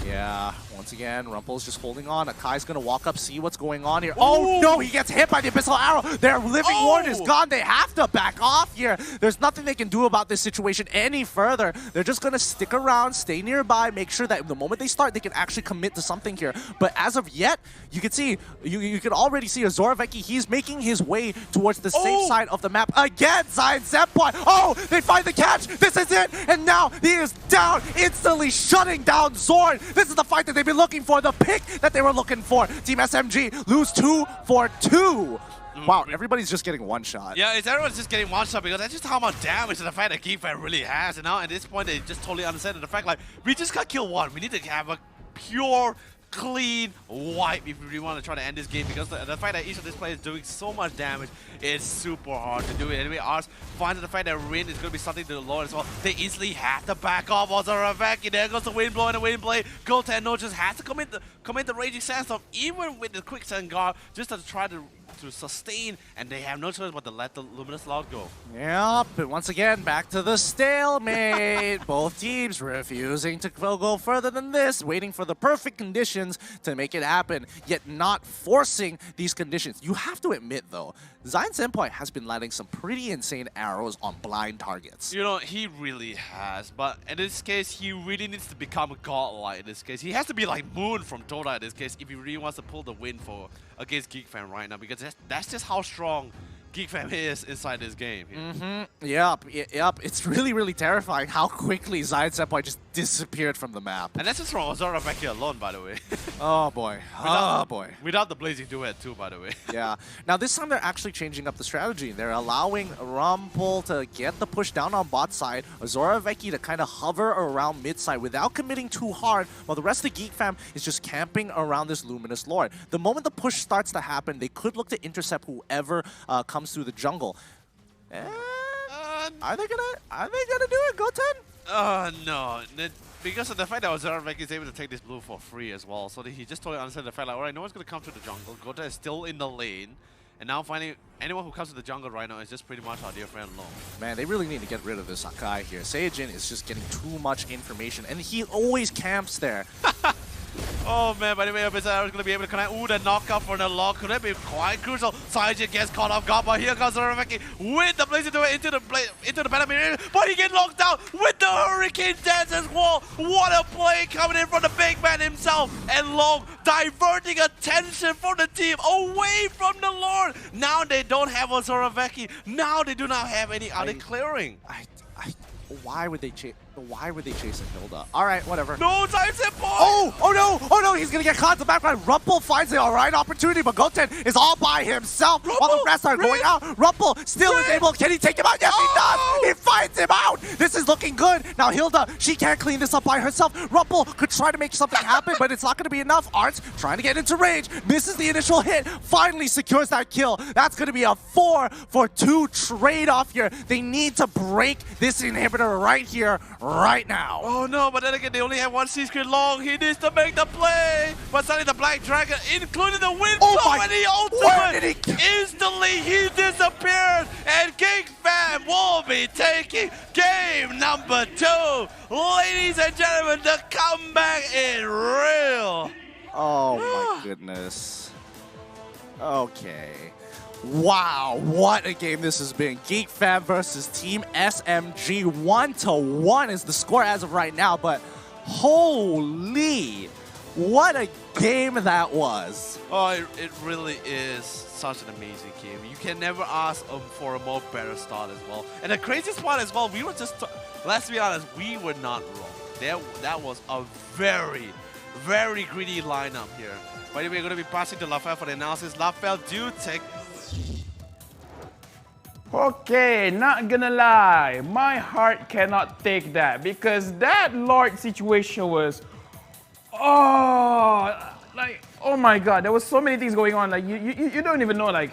Yeah, once again, Rumple's just holding on. Akai's gonna walk up, see what's going on here. Oh no, he gets hit by the Abyssal Arrow. Their living ward is gone. They have to back off here. There's nothing they can do about this situation any further. They're just gonna stick around, stay nearby, make sure that the moment they start, they can actually commit to something here. But as of yet, you can see, you can already see Resurgence. He's making his way towards the safe side of the map. Again, Zion Senpai. Oh, they find the catch. This is it. And now he is down, instantly shutting down Zorn. This is the fight that they've been looking for, the pick that they were looking for. Team SMG lose 2 for 2. Wow, everybody's just getting one shot. Yeah, everyone's just getting one shot because that's just how much damage the fact that Geek Fam really has. And now at this point, they just totally understand the fact like, we just got kill 1. We need to have a pure, clean wipe if we really want to try to end this game because the fact that each of these players is doing so much damage is super hard to do it. Anyway, Ars finds the fact that Rin is going to be something to the Lord as well. They easily have to back off. Also, Ravaki, there goes the wind blow and the wind blade. Gold 10 no just has to commit the Raging Sandstorm even with the Quick Sand Guard just to try to sustain, and they have no choice but to let the Luminous Lord go. Yep, but once again, back to the stalemate. Both teams refusing to go further than this, waiting for the perfect conditions to make it happen, yet not forcing these conditions. You have to admit, though, Zion Senpai has been landing some pretty insane arrows on blind targets. You know, he really has, but in this case, he really needs to become godlike in this case. He has to be like Moon from TODAK in this case if he really wants to pull the win against Geek Fam right now, because that's just how strong Geek Fam is inside this game. Yep. It's really, really terrifying how quickly Zion Senpai just disappeared from the map. And that's just from Ozora back here alone, by the way. Oh boy. Without the Blazing Duet too, by the way. Yeah. Now this time they're actually changing up the strategy. They're allowing Rumple to get the push down on bot side, Resurgence to kind of hover around mid side without committing too hard, while the rest of the Geek Fam is just camping around this Luminous Lord. The moment the push starts to happen, they could look to intercept whoever comes through the jungle. Are they gonna do it? Go 10? No. Because of the fact that Resurgence is able to take this blue for free as well, so he just totally understands the fact like, alright, no one's gonna come to the jungle. Gota is still in the lane. And now finding anyone who comes to the jungle right now is just pretty much our dear friend Lourve. Man, they really need to get rid of this Akai here. Saiyajin is just getting too much information, and he always camps there. Oh man, by the way, Abyssal is going to be able to connect. Ooh, the knockout for the lock could be quite crucial. Saiyajin gets caught off guard, but here comes Resurgence with the Blazing Duet into the battle area, but he gets locked out with the Hurricane Dance as well. What a play coming in from the big man himself, and Long diverting attention from the team away from the Lord. Now they don't have Resurgence. Now they do not have any other clearing. Why would they chase Hilda? All right, whatever. No, time set point! Oh no, he's gonna get caught in the background. Rumpel finds the alright opportunity, but Goten is all by himself while the rest are going out. Rumpel still is able, can he take him out? Yes, he does! He finds him out! This is looking good. Now Hilda, she can't clean this up by herself. Rumpel could try to make something happen, but it's not gonna be enough. Arts trying to get into range, misses the initial hit, finally secures that kill. That's gonna be a 4-for-2 trade-off here. They need to break this inhibitor right here, right now. Oh no, but then again, they only have one C-Screen long. He needs to make the play. But suddenly the Black Dragon, including the Winslow, and the ultimate, instantly he disappeared. And Geek Fam will be taking game number 2. Ladies and gentlemen, the comeback is real. Oh my goodness. Okay. Wow, what a game this has been. Geek Fam versus Team SMG. 1-1 is the score as of right now, but holy, what a game that was. Oh, it really is such an amazing game. You can never ask for a more better start as well. And the craziest part as well, we were just, let's be honest, we were not wrong. That was a very, very greedy lineup here. By the way, we're going to be passing to Lourve for the analysis. Lourve, do take... Okay, not gonna lie, my heart cannot take that because that Lord situation was, oh my God, there was so many things going on. Like you don't even know. Like,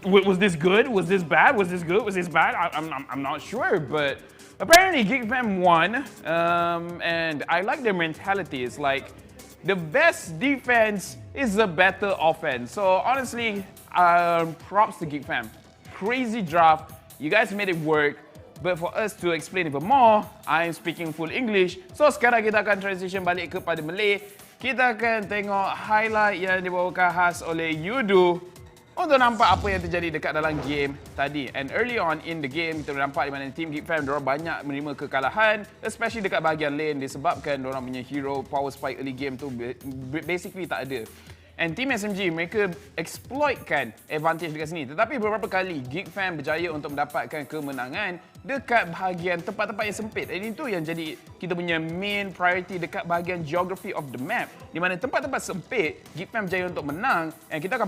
was this good? Was this bad? Was this good? Was this bad? I'm not sure, but apparently Geek Fam won, and I like their mentality. It's like the best defense is a better offense. So honestly, props to Geek Fam. Crazy draft, you guys made it work, but for us to explain even more, I'm speaking full English. So sekarang kita akan transition balik kepada Malay. Kita akan tengok highlight yang dibawakan khas oleh Yudu untuk nampak apa yang terjadi dekat dalam game tadi. And early on in the game, kita nampak di mana Team Geek Fam diorang banyak menerima kekalahan, especially dekat bahagian lane disebabkan diorang punya hero power spike early game tu basically tak ada. And Team SMG, mereka exploitkan advantage dekat sini. Tetapi beberapa kali, Geek Fam berjaya untuk mendapatkan kemenangan dekat bahagian tempat-tempat yang sempit. Dan itu yang jadi kita punya main priority dekat bahagian geography of the map. Di mana tempat-tempat sempit, Geek Fam berjaya untuk menang. Dan kita akan